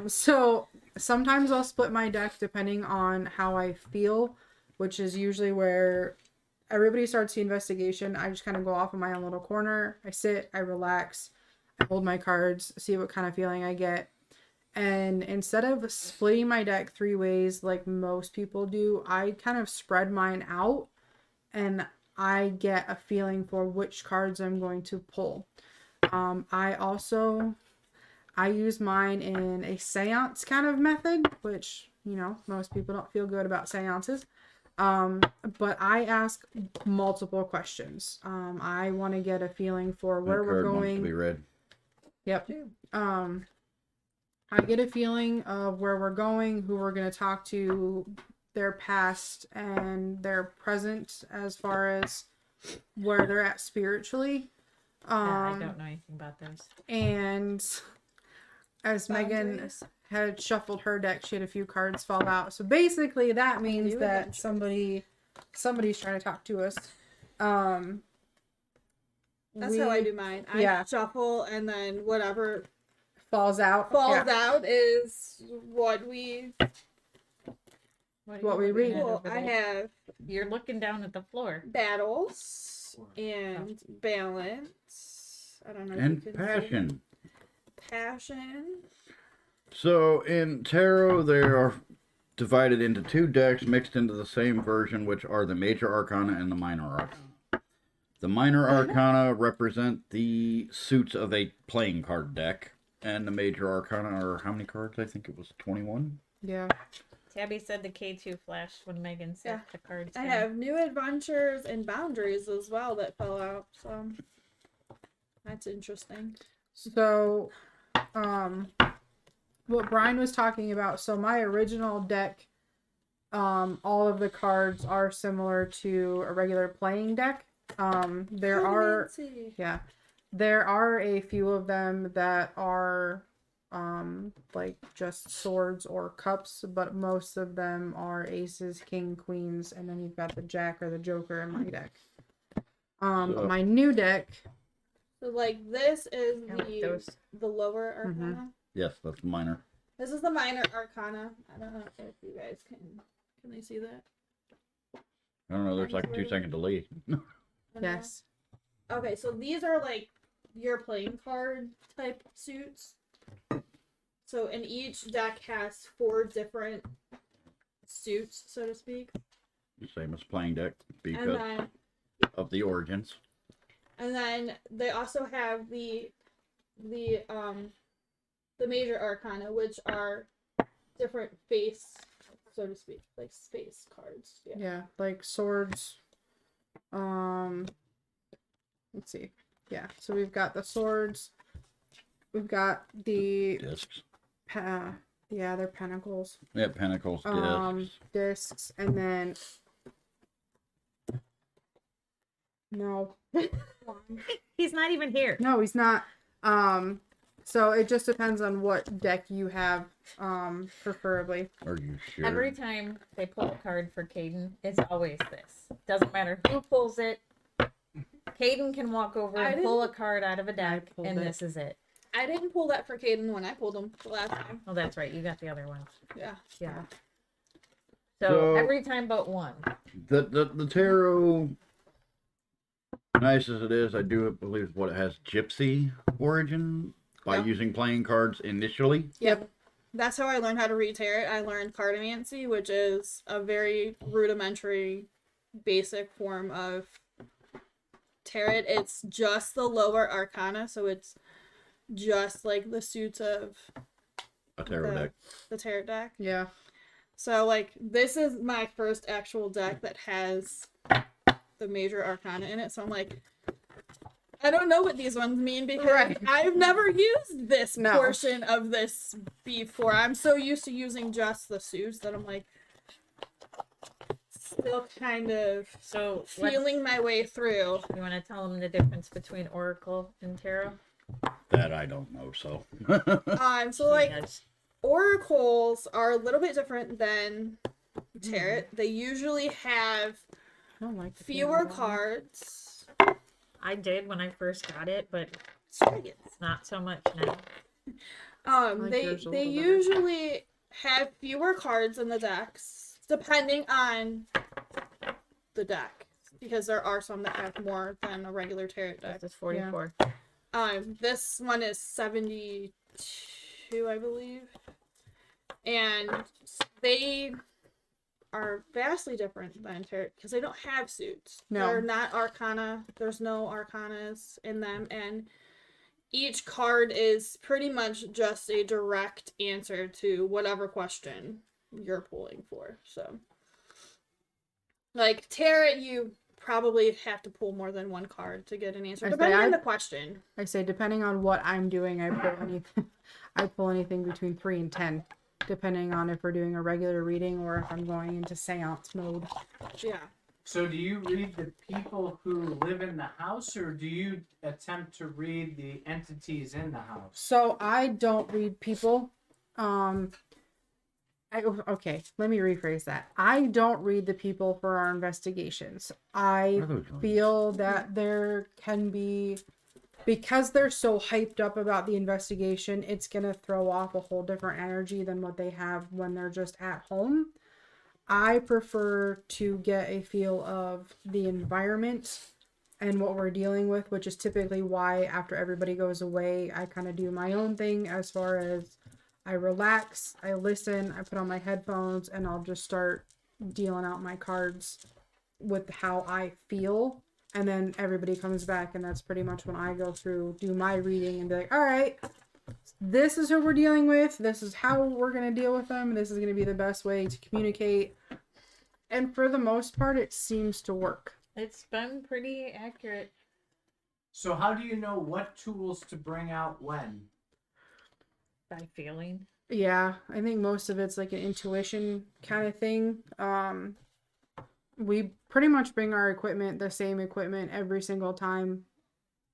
S3: So sometimes I'll split my deck depending on how I feel, which is usually where everybody starts the investigation. I just kind of go off in my own little corner. I sit, I relax, I hold my cards, see what kind of feeling I get. And instead of splitting my deck 3 ways like most people do, I kind of spread mine out and I get a feeling for which cards I'm going to pull. I also, I use mine in a seance kind of method, which, you know, most people don't feel good about seances. But I ask multiple questions. I want to get a feeling for where
S4: That
S3: we're
S4: card wants to
S3: going.
S4: be read.
S3: Yep. I get a feeling of where we're going, who we're going to talk to, their past and their present, as far as where they're at spiritually.
S1: I don't know anything about those.
S3: And as Megan
S2: Boundaries.
S3: had shuffled her deck, she had a few cards fall out. So basically that means
S2: New
S3: that
S2: adventures.
S3: somebody's trying to talk to us.
S2: That's how I do mine. I
S3: yeah.
S2: shuffle, and then whatever
S3: falls out.
S2: falls
S3: Yeah.
S2: out is what we.
S3: What we read.
S2: Well, I have
S1: You're looking down at the floor.
S2: battles and balance. I don't know. if you
S4: And
S2: can see.
S4: passion.
S2: Passion.
S4: So in tarot, they are divided into two decks mixed into the same version, which are the major arcana and the minor arcana. The minor arcana represent the suits of a playing card deck, and the major arcana are how many cards? I think it was 21.
S3: Yeah.
S1: Tabby said the K2 flashed when Megan said
S2: Yeah.
S1: the cards.
S2: I
S1: down.
S2: have new adventures and boundaries as well that fell out. So that's interesting.
S3: So, what Brian was talking about. So my original deck, all of the cards are similar to a regular playing deck. There are,
S2: Fancy.
S3: yeah, there are a few of them that are, like just swords or cups, but most of them are aces, king, queens, and then you've got the jack or the joker in my deck.
S4: So-
S3: My new deck,
S2: So like this is
S1: I like those.
S2: the lower arcana.
S4: Yes, that's minor.
S2: This is the minor arcana. I don't know if you guys can they see that?
S4: I don't know. There's like a 2-second delay.
S2: I don't know.
S3: yes.
S2: Okay, so these are like your playing card type suits. So and each deck has 4 different suits, so to speak.
S4: Same as playing deck
S2: And
S4: because
S2: then
S4: of the origins.
S2: they also have the major arcana, which are different face, so to speak, like space cards. Yeah.
S3: Yeah, like swords. Let's see. Yeah, so we've got the swords. We've got the
S4: Discs.
S3: yeah, they're pentacles.
S4: Yeah, pentacles, discs.
S3: Discs, and then no,
S1: He's not even here.
S3: no, he's not. So it just depends on what deck you have, preferably.
S4: Are you sure?
S1: Every time they pull a card for Caden, it's always this. Doesn't matter who pulls it. Caden can walk over
S2: I
S1: and
S2: didn't-
S1: pull a card out of a deck,
S3: pulled
S1: and
S3: it.
S1: this is it.
S2: I didn't pull that for Caden when I pulled them the last time.
S1: Oh, that's right. You got the other one.
S2: Yeah.
S1: Yeah.
S4: So-
S1: So every time but one.
S4: The tarot, nice as it is, I do believe what it has gypsy origin by
S2: Yeah.
S4: using playing cards initially.
S2: Yep. That's how I learned how to read tarot. I learned cartomancy, which is a very rudimentary, basic form of tarot. It's just the lower arcana, so it's just like the suits of
S4: A tarot deck.
S2: the tarot deck.
S3: Yeah.
S2: So like this is my first actual deck that has the major arcana in it. So I'm like, I don't know what these ones mean because
S3: Right.
S2: I've never used this
S3: No.
S2: portion of this before. I'm so used to using just the suits that I'm like still kind of
S1: So
S2: feeling my way through.
S1: you want to tell them the difference between Oracle and Tarot?
S4: That I don't know, so.
S2: So like
S1: Yes.
S2: oracles are a little bit different than tarot. They usually have
S3: I don't like the
S2: fewer
S3: feeling of that.
S2: cards.
S1: I did when I first got it, but
S2: Dragons.
S1: it's not so much now.
S3: like
S2: They
S3: yours a
S2: they
S3: little better.
S2: usually have fewer cards in the decks, depending on the deck, because there are some that have more than a regular tarot deck.
S1: This is 44.
S2: This one is 72, I believe, and they are vastly different than tarot because they don't have suits.
S3: No.
S2: They're not arcana. There's no arcanas in them, and each card is pretty much just a direct answer to whatever question you're pulling for. So, like tarot, you probably have to pull more than one card to get an answer, depending on the question.
S3: I say depending on what I'm doing, I pull anything between 3 and 10, depending on if we're doing a regular reading or if I'm going into seance mode.
S2: Yeah.
S5: So do you read the people who live in the house, or do you attempt to read the entities in the house?
S3: So I don't read people. Okay, let me rephrase that. I don't read the people for our investigations. I feel that there can be, because they're so hyped up about the investigation, it's going to throw off a whole different energy than what they have when they're just at home. I prefer to get a feel of the environment and what we're dealing with, which is typically why after everybody goes away, I kind of do my own thing as far as I relax, I listen, I put on my headphones, and I'll just start dealing out my cards with how I feel. And then everybody comes back, and that's pretty much when I go through, do my reading, and be like, all right, this is who we're dealing with. This is how we're going to deal with them. This is going to be the best way to communicate. And for the most part, it seems to work.
S1: It's been pretty accurate.
S5: So how do you know what tools to bring out when?
S1: By feeling.
S3: Yeah, I think most of it's like an intuition kind of thing. We pretty much bring our equipment, the same equipment every single time.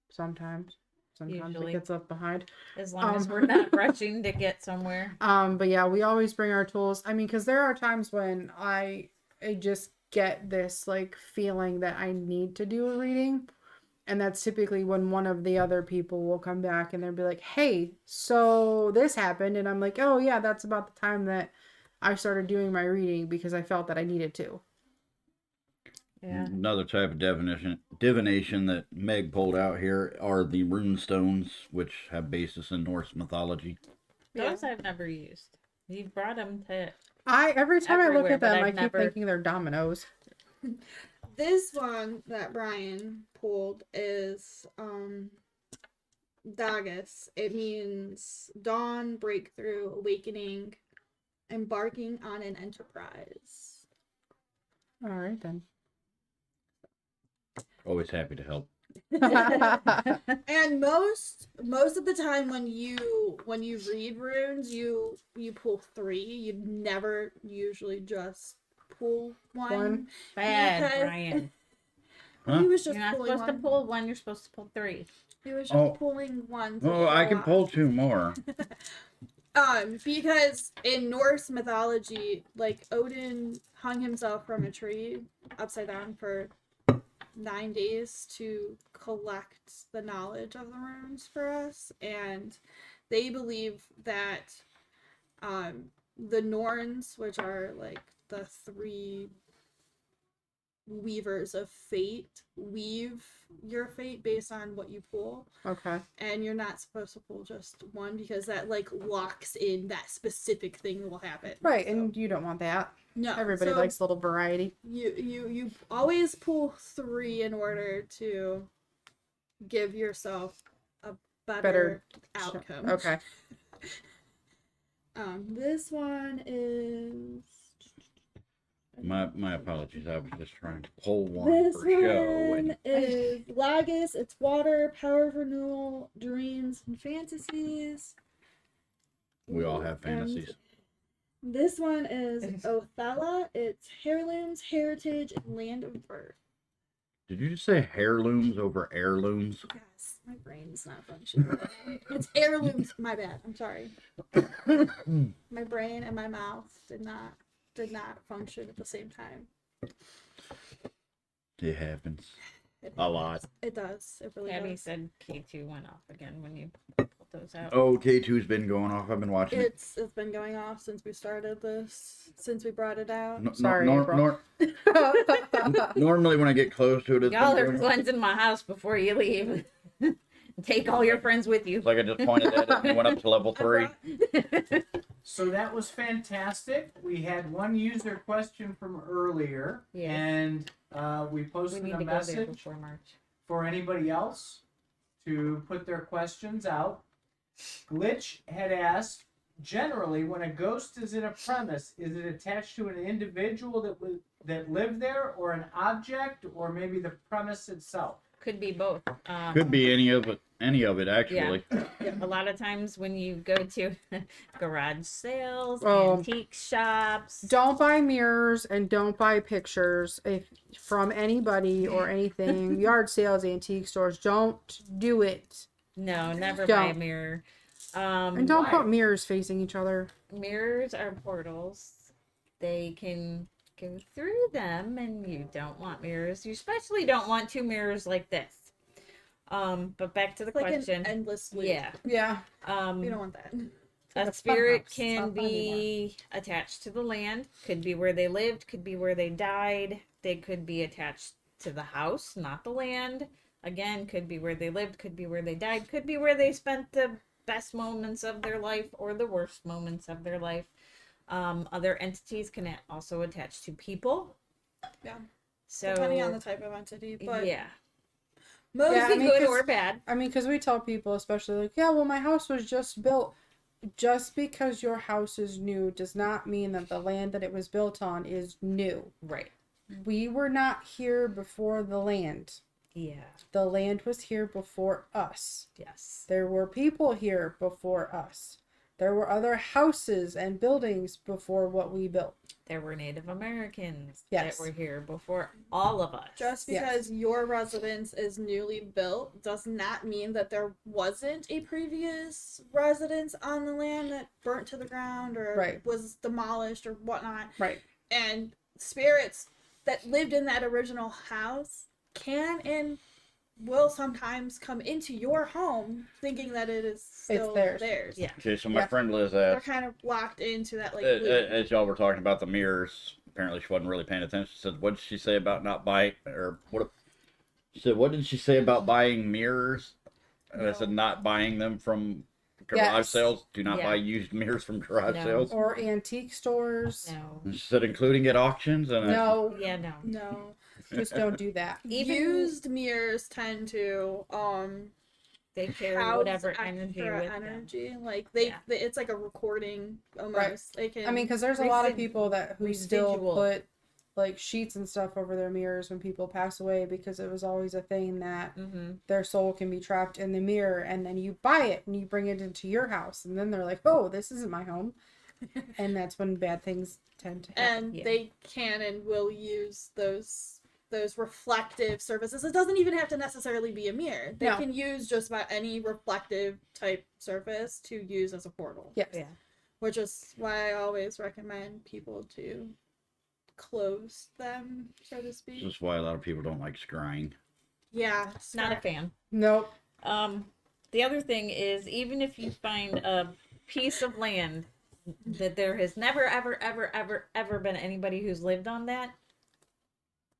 S3: Sometimes
S1: Usually.
S3: it gets left behind.
S1: As long as we're not rushing to get somewhere.
S3: But yeah, we always bring our tools. I mean, because there are times when I just get this like feeling that I need to do a reading. And that's typically when one of the other people will come back and they'll be like, hey, so this happened. And I'm like, oh yeah, that's about the time that I started doing my reading because I felt that I needed to.
S1: Yeah.
S4: Another type of divination that Meg pulled out here are the rune stones, which have basis in Norse mythology.
S1: Those I've never used. You've brought them to...
S3: Every time I look
S1: Everywhere,
S3: at
S1: but
S3: them,
S1: I've
S3: I keep
S1: never-
S3: thinking they're dominoes.
S2: This one that Brian pulled is Dagus. It means dawn, breakthrough, awakening, embarking on an enterprise.
S3: All right, then.
S4: Always happy to help.
S2: And most of the time when you read runes, you pull 3. You never usually just pull one.
S1: Bad,
S2: Because-
S1: Brian.
S4: Huh?
S2: He was just
S1: You're not
S2: pulling
S1: supposed to
S2: one.
S1: pull one, you're supposed to pull 3.
S2: He was just
S4: Oh.
S2: pulling one.
S4: Oh, I can pull 2 more.
S2: Because in Norse mythology, like Odin hung himself from a tree upside down for 9 days to collect the knowledge of the runes for us, and they believe that the Norns, which are like the 3 weavers of fate, weave your fate based on what you pull,
S3: Okay.
S2: and you're not supposed to pull just one because that like locks in that specific thing that will happen.
S3: Right,
S2: So,
S3: and you don't want that.
S2: no,
S3: Everybody
S2: so
S3: likes a little variety.
S2: you always pull 3 in order to give yourself a better outcome.
S3: Okay.
S2: This one is
S4: My apologies. I was just trying to pull one
S2: this
S4: for show.
S2: one
S4: And
S2: is Lagus. It's water, power of renewal, dreams, and fantasies.
S4: we all have
S2: And
S4: fantasies.
S2: this one is Othala. It's heirlooms, heritage, and land of birth.
S4: Did you just say heirlooms over heirlooms?
S2: Yes, my brain's not functioning. It's heirlooms. My bad. I'm sorry. My brain and my mouth did not function at the same time.
S4: It happens.
S2: It
S4: A lot.
S2: It does. It really
S1: Abby
S2: does.
S1: said K2 went off again when you pulled those out.
S4: Oh, K2's been going off. I've been watching it.
S2: It's been going off since we started this. Since we brought it out.
S3: Sorry, April.
S4: Normally when I get close to it, it's
S1: Y'all
S4: been
S1: are
S4: going off.
S1: cleansing my house before you leave. Take all your friends with you.
S4: It's like I just pointed at it and went up to level 3.
S5: So that was fantastic. We had one user question from earlier,
S1: Yes.
S5: and we
S1: We
S5: posted
S1: need
S5: a
S1: to go there
S5: message
S1: before March.
S5: for anybody else to put their questions out. Glitch had asked, generally, when a ghost is in a premise, is it attached to an individual that lived there, or an object, or maybe the premise itself?
S1: Could be both.
S4: Could be any of it actually.
S1: A lot of times when you go to garage sales,
S3: Oh.
S1: antique shops,
S3: Don't buy mirrors and don't buy pictures from anybody or anything. Yard sales, antique stores. Don't do it.
S1: no, never buy a
S3: Don't.
S1: mirror.
S3: And don't
S5: Why?
S3: put mirrors facing each other.
S1: Mirrors are portals. They can go through them, and you don't want mirrors. You especially don't want two mirrors like this. But back to the
S2: It's like
S1: question.
S2: an endless loop.
S1: Yeah.
S3: Yeah.
S2: We don't want that.
S3: Like a
S1: A spirit
S3: funhouse.
S1: can
S3: Not fun
S1: be attached to the land. Could be where they lived. Could be where they died. They could be attached to the house, not the land. Again, could be where they lived. Could be where they died. Could be where they spent the best moments of their life or the worst moments of their life. Other entities can also attach to people.
S2: Yeah.
S1: So
S2: Depending on the type of entity, but
S1: yeah,
S2: most
S3: Yeah, I
S1: could be
S3: mean,
S1: good
S3: 'cause-
S1: or bad.
S3: I mean, because we tell people, especially like, yeah, well, my house was just built. Just because your house is new does not mean that the land that it was built on is new.
S1: Right.
S3: We were not here before the land.
S1: Yeah.
S3: The land was here before us.
S1: Yes.
S3: There were people here before us. There were other houses and buildings before what we built.
S1: There were Native Americans
S3: Yes.
S1: that were here before all of us.
S2: just
S3: Yes.
S2: because your residence is newly built does not mean that there wasn't a previous residence on the land that burnt to the ground or
S3: Right.
S2: was demolished or whatnot.
S3: Right.
S2: And spirits that lived in that original house can and will sometimes come into your home thinking that it is still
S3: theirs.
S1: Yeah.
S4: Okay, so my
S3: Yeah.
S4: friend Liz
S2: They're
S4: asked,
S2: kind of locked into that like loop.
S4: as y'all were talking about the mirrors, apparently she wasn't really paying attention. She said, what did she say about not buying, or what? She said, what did she say about buying mirrors? And I said, not buying them from garage
S3: Yes.
S4: sales. Do not
S1: Yeah.
S4: buy used mirrors from garage
S1: No.
S4: sales.
S3: Or antique stores.
S1: No.
S4: And she said, including at auctions. And
S3: No,
S1: Yeah, no.
S2: No.
S3: just don't do that.
S1: Even-
S2: Used mirrors tend to
S1: They carry
S2: house
S1: whatever
S2: extra
S1: energy with them.
S2: energy. Like they,
S1: Yeah.
S2: it's like a recording almost.
S3: Right.
S2: They can.
S3: I mean, because there's a lot of
S1: Resi-
S3: people who still
S1: residual.
S3: put like sheets and stuff over their mirrors when people pass away because it was always a thing that
S1: Mm-hmm.
S3: their soul can be trapped in the mirror, and then you buy it and you bring it into your house, and then they're like, "Oh, this isn't my home," and that's when bad things tend to happen.
S2: and
S1: Yeah.
S2: they can and will use those reflective surfaces. It doesn't even have to necessarily be a mirror. They
S3: No.
S2: can use just about any reflective type surface to use as a portal.
S3: Yes.
S1: Yeah.
S2: Which is why I always recommend people to close them, so to speak.
S4: this is why a lot of people don't like scrying.
S2: Yeah.
S1: Not a fan.
S3: Nope.
S1: The other thing is, even if you find a piece of land that there has never, ever, ever, ever, ever been anybody who's lived on that,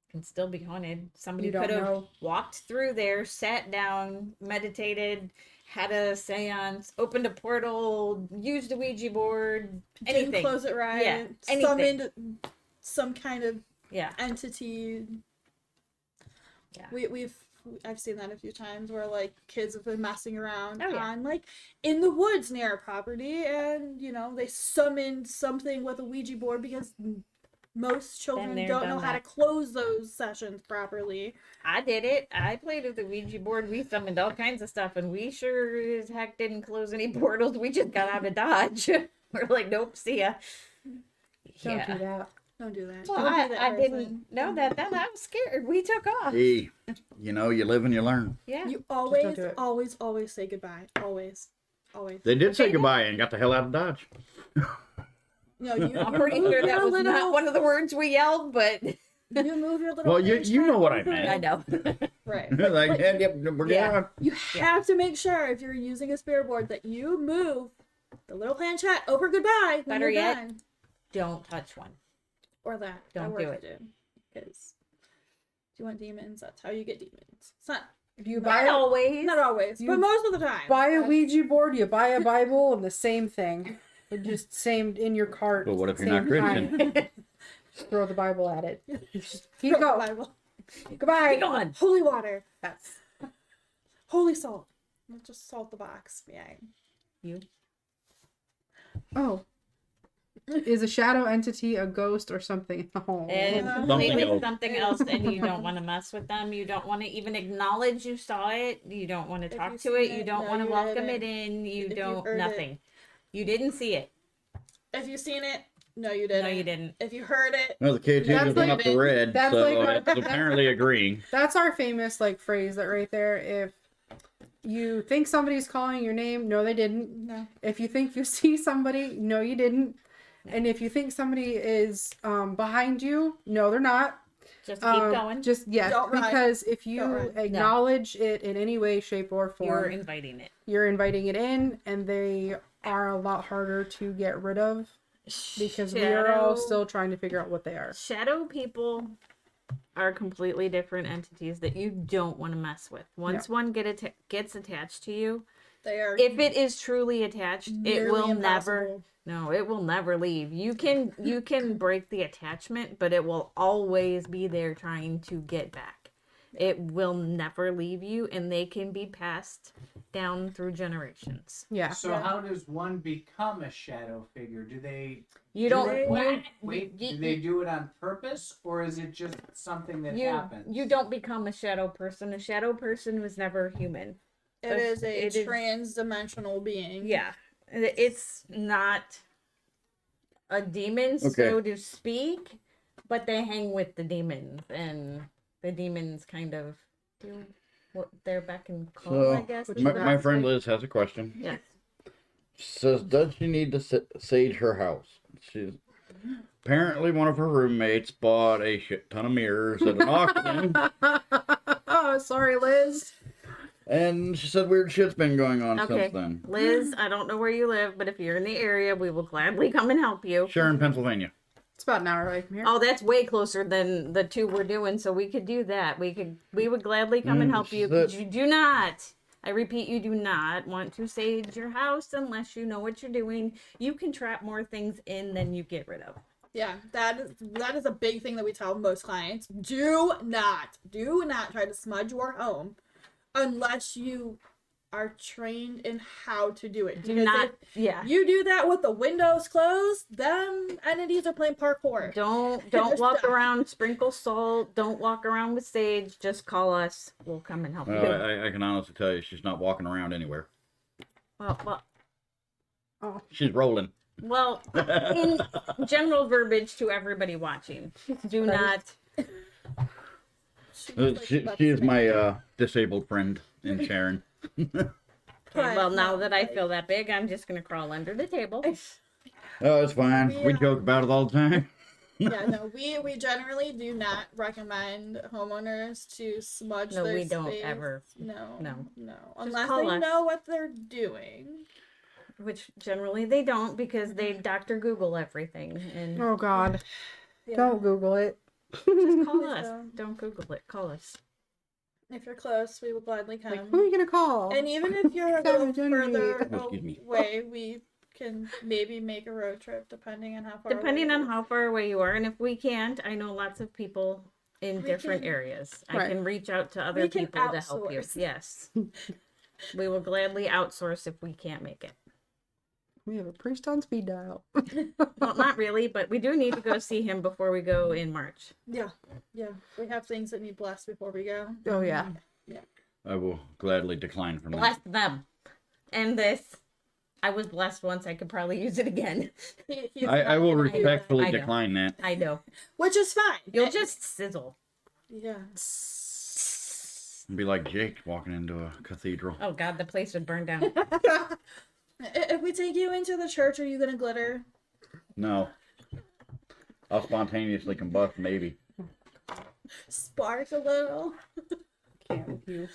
S1: can still be haunted. Somebody
S3: You don't
S1: could have
S3: know.
S1: walked through there, sat down, meditated, had a seance, opened a portal, used a Ouija board,
S2: Didn't
S1: anything.
S2: close it right.
S1: Yeah, anything.
S2: Summoned some kind of
S1: Yeah.
S2: entity.
S1: Yeah.
S2: I've seen that a few times where like kids have been messing around
S1: Oh, yeah.
S2: on like in the woods near a property, and they summoned something with a Ouija board because most children
S1: there,
S2: don't
S1: done
S2: know how to
S1: that.
S2: close those sessions properly.
S1: I did it. I played with the Ouija board. We summoned all kinds of stuff, and we sure as heck didn't close any portals. We just got out of Dodge. We're like, nope, see ya.
S3: Don't do that.
S2: Don't do that.
S1: Well,
S2: Don't be that
S1: I
S2: person.
S1: didn't know that then. I was scared. We took off.
S4: Hey, you live and you learn.
S1: Yeah.
S2: You
S3: don't do it.
S2: always say goodbye. Always.
S4: They did say
S1: They did.
S4: goodbye and got the hell out of Dodge.
S2: No, you.
S1: I'm pretty sure that was not one of the words we yelled, but
S2: You move your little.
S4: Well, you
S2: hand
S4: know what I
S2: over.
S4: meant.
S1: I know.
S2: Right.
S4: Like, yeah, yep, we're
S1: Yeah.
S4: going.
S2: You have to make sure if you're using a spirit board that you move the little hand chat over goodbye. When
S1: Better
S2: you're
S1: yet,
S2: done.
S1: Don't touch one.
S2: Or that.
S1: Don't
S2: that
S1: do
S2: works
S1: it.
S2: too. Because if you want demons, that's how you get demons. It's not
S3: If you buy
S1: Not always.
S2: not always,
S3: You
S2: but most of the time.
S3: buy a
S2: That's-
S3: Ouija board, you buy a Bible, and the same thing. It just same in your cart.
S4: But what if you're not
S3: same time.
S4: Christian?
S3: Throw the Bible at it. Here you
S2: Throw
S3: go.
S2: the Bible.
S3: Goodbye.
S1: Be gone.
S2: Holy water.
S3: That's
S2: Holy salt. Let's just salt the box. Yeah.
S1: You.
S3: Oh. Is a shadow entity a ghost or something? Oh.
S1: It's
S2: Something
S1: completely
S4: else.
S1: something else, and you don't want to mess with them. You don't want to even acknowledge you saw it. You don't want to
S2: If
S1: talk
S2: you've
S1: to it.
S2: seen
S1: You
S2: it,
S1: don't
S2: no,
S1: want to
S2: you
S1: welcome it
S2: didn't.
S1: in. You
S2: If you
S1: don't
S2: heard it-
S1: nothing. You didn't see it.
S2: If you've seen it, no, you didn't.
S1: No, you didn't.
S2: If you heard it,
S4: No, the K2
S3: That's
S4: just went
S3: like-
S4: up to red,
S3: that's
S4: so
S3: like-
S4: it's apparently agreeing.
S3: That's our famous like phrase that right there. If you think somebody's calling your name, no they didn't.
S2: no.
S3: If you think you see somebody, no you didn't. And if you think somebody is behind you, no they're not.
S1: Just keep going.
S3: Just yes,
S2: Don't run.
S3: because if you
S2: Don't run.
S3: acknowledge it in any way, shape, or
S1: You're
S3: form,
S1: inviting it.
S3: you're inviting it in, and they are a lot harder to get rid of because we are all
S1: Shadow-
S3: still trying to figure out what they are.
S1: Shadow people are completely different entities that you don't want to mess with. Once one gets attached to you,
S2: They are.
S1: if it is truly attached, it
S2: nearly
S1: will never.
S2: impossible.
S1: No, it will never leave. You can break the attachment, but it will always be there trying to get back. It will never leave you, and they can be passed down through generations.
S3: Yeah.
S5: So
S2: Yeah.
S5: how does one become a shadow figure? Do they
S1: You
S5: do
S1: don't.
S5: it-
S1: You,
S5: wait,
S1: you-
S5: do they do it on purpose, or is it just something that
S1: you,
S5: happens?
S1: you don't become a shadow person. A shadow person was never human.
S2: It is a
S1: It is-
S2: trans-dimensional being.
S1: Yeah, it's not a demon, so
S4: Okay.
S1: to speak, but they hang with the demons, and the demons kind of do what they're beck and call, I
S4: So,
S1: guess.
S4: my friend Liz has a question.
S1: Yes.
S4: She says, does she need to sage her house? She's apparently one of her roommates bought a shit ton of mirrors at an auction,
S3: Oh, sorry, Liz.
S4: and she said weird shit's been going on
S1: Okay.
S4: since then.
S1: Liz, I don't know where you live, but if you're in the area, we will gladly come and help you.
S4: Sharon, Pennsylvania.
S3: It's about an hour away from here.
S1: Oh, that's way closer than the two we're doing, so we could do that. We would gladly come and help you, because you do not, I repeat, you do not want to sage your house unless you know what you're doing. You can trap more things in than you get rid of.
S2: Yeah, that is a big thing that we tell most clients. Do not try to smudge your home unless you are trained in how to do it.
S1: Do
S2: Because
S1: not,
S2: if
S1: yeah.
S2: you do that with the windows closed, them entities are playing parkour.
S1: Don't
S2: Just
S1: walk
S2: stop.
S1: around, sprinkle salt. Don't walk around with sage. Just call us. We'll come and help you.
S4: I can honestly tell you she's not walking around anywhere. She's rolling.
S1: Well, in general verbiage to everybody watching, do not.
S2: She looks like
S4: She
S2: about
S4: is
S2: to
S4: my disabled friend in Sharon.
S1: Okay, well, now that I feel that big, I'm just gonna crawl under the table.
S4: Oh, it's fine. We joke about it all the time.
S2: Yeah, no, we generally do not recommend homeowners to smudge
S1: No,
S2: their
S1: we don't
S2: space.
S1: ever.
S2: No.
S1: No.
S2: Unless
S1: call
S2: they
S1: us.
S2: know what they're doing.
S1: Which generally they don't, because they Dr. Google everything, and
S3: Oh God.
S2: Yeah.
S3: Don't Google it.
S1: just call
S2: Please
S1: us.
S2: don't.
S1: Don't Google it. Call us.
S2: If you're close, we will gladly come.
S3: Like, who are you gonna call?
S2: And even if you're a little
S3: Savage
S2: further
S4: enemy. Excuse me.
S2: away, we can maybe make a road trip depending on how far.
S1: Depending
S2: away
S1: on
S2: it is.
S1: how far away you are, and if we can't, I know lots of people in
S2: We
S1: different
S2: can-
S1: areas. I
S3: Right.
S1: can reach out to other
S2: We can
S1: people to help you.
S2: outsource.
S1: Yes. We will gladly outsource if we can't make it.
S3: We have a priest on speed dial.
S1: Well, not really, but we do need to go see him before we go in March.
S2: Yeah, we have things that need blessed before we go.
S3: Oh yeah.
S4: I will gladly decline from that.
S1: Bless them. And this. I was blessed once. I could probably use it again.
S2: He's
S4: I
S2: not
S4: will
S2: gonna do that.
S4: respectfully
S1: I know.
S4: decline that.
S1: I know.
S2: Which is fine.
S1: You'll just sizzle.
S2: Yeah.
S4: It'd be like Jake walking into a cathedral.
S1: Oh God, the place would burn down.
S2: If we take you into the church, are you gonna glitter?
S4: No. I'll spontaneously combust, maybe.
S2: Spark a little?
S3: Can't with you.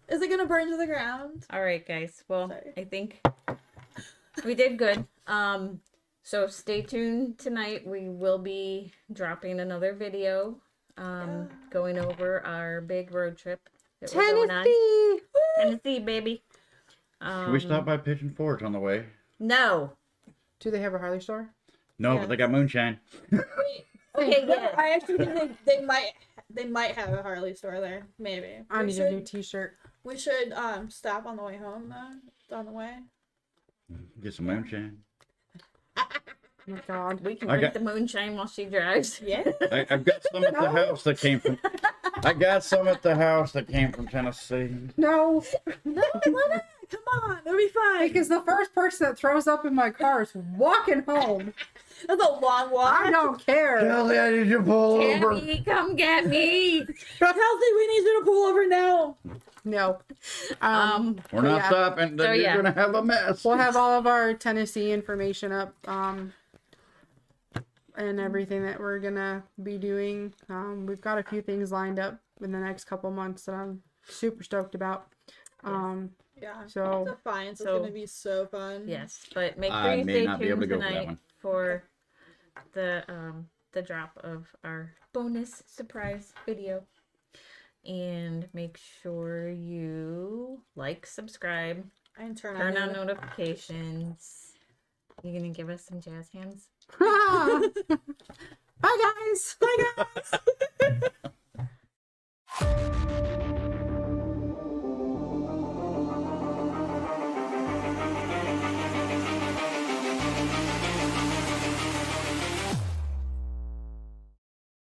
S2: Is it gonna burn to the ground?
S1: All right, guys. Well,
S2: Sorry.
S1: I think we did good. So stay tuned tonight. We will be dropping another video, going over our big road trip that we're going on.
S3: Tennessee.
S1: Tennessee, baby.
S4: Should we stop by Pigeon Forge on the way?
S1: No.
S3: Do they have a Harley store?
S4: No,
S2: Yeah.
S4: but they got moonshine.
S1: Okay, yeah.
S2: I actually think they might have a Harley store there. Maybe.
S3: I
S2: We
S3: need a
S2: should-
S3: new T-shirt.
S2: We should stop on the way home though. On the way.
S4: Get some moonshine.
S3: Oh my God.
S1: We can
S4: I
S1: drink
S4: got-
S1: the moonshine while she drives.
S2: Yeah.
S4: I've got some at the house that came from. I got some at the house that came from Tennessee.
S3: No,
S2: No, why not? Come on, it'll be fine.
S3: because the first person that throws up in my car is walking home.
S2: That's a long walk.
S3: I don't care.
S4: Kelly, I need you to pull over.
S1: Tammy, come get me.
S2: Kelsey, we need you to pull over now.
S3: No.
S4: We're
S3: but
S4: not
S3: yeah,
S4: stopping.
S1: So,
S4: You're
S1: yeah.
S4: gonna have a mess.
S3: We'll have all of our Tennessee information up, and everything that we're gonna be doing. We've got a few things lined up in the next couple months that I'm super stoked about.
S2: Yeah.
S3: So
S2: Defiance is
S1: So-
S2: gonna be so fun.
S1: Yes, but make
S4: I
S1: sure you
S4: may
S1: stay
S4: not be able
S1: tuned
S4: to go for that
S1: tonight
S4: one.
S1: for the drop of our bonus surprise video. And make sure you like, subscribe,
S2: And turn
S1: turn on
S2: on
S1: notifications. You gonna give us some jazz hands?
S3: bye guys.
S2: Bye guys.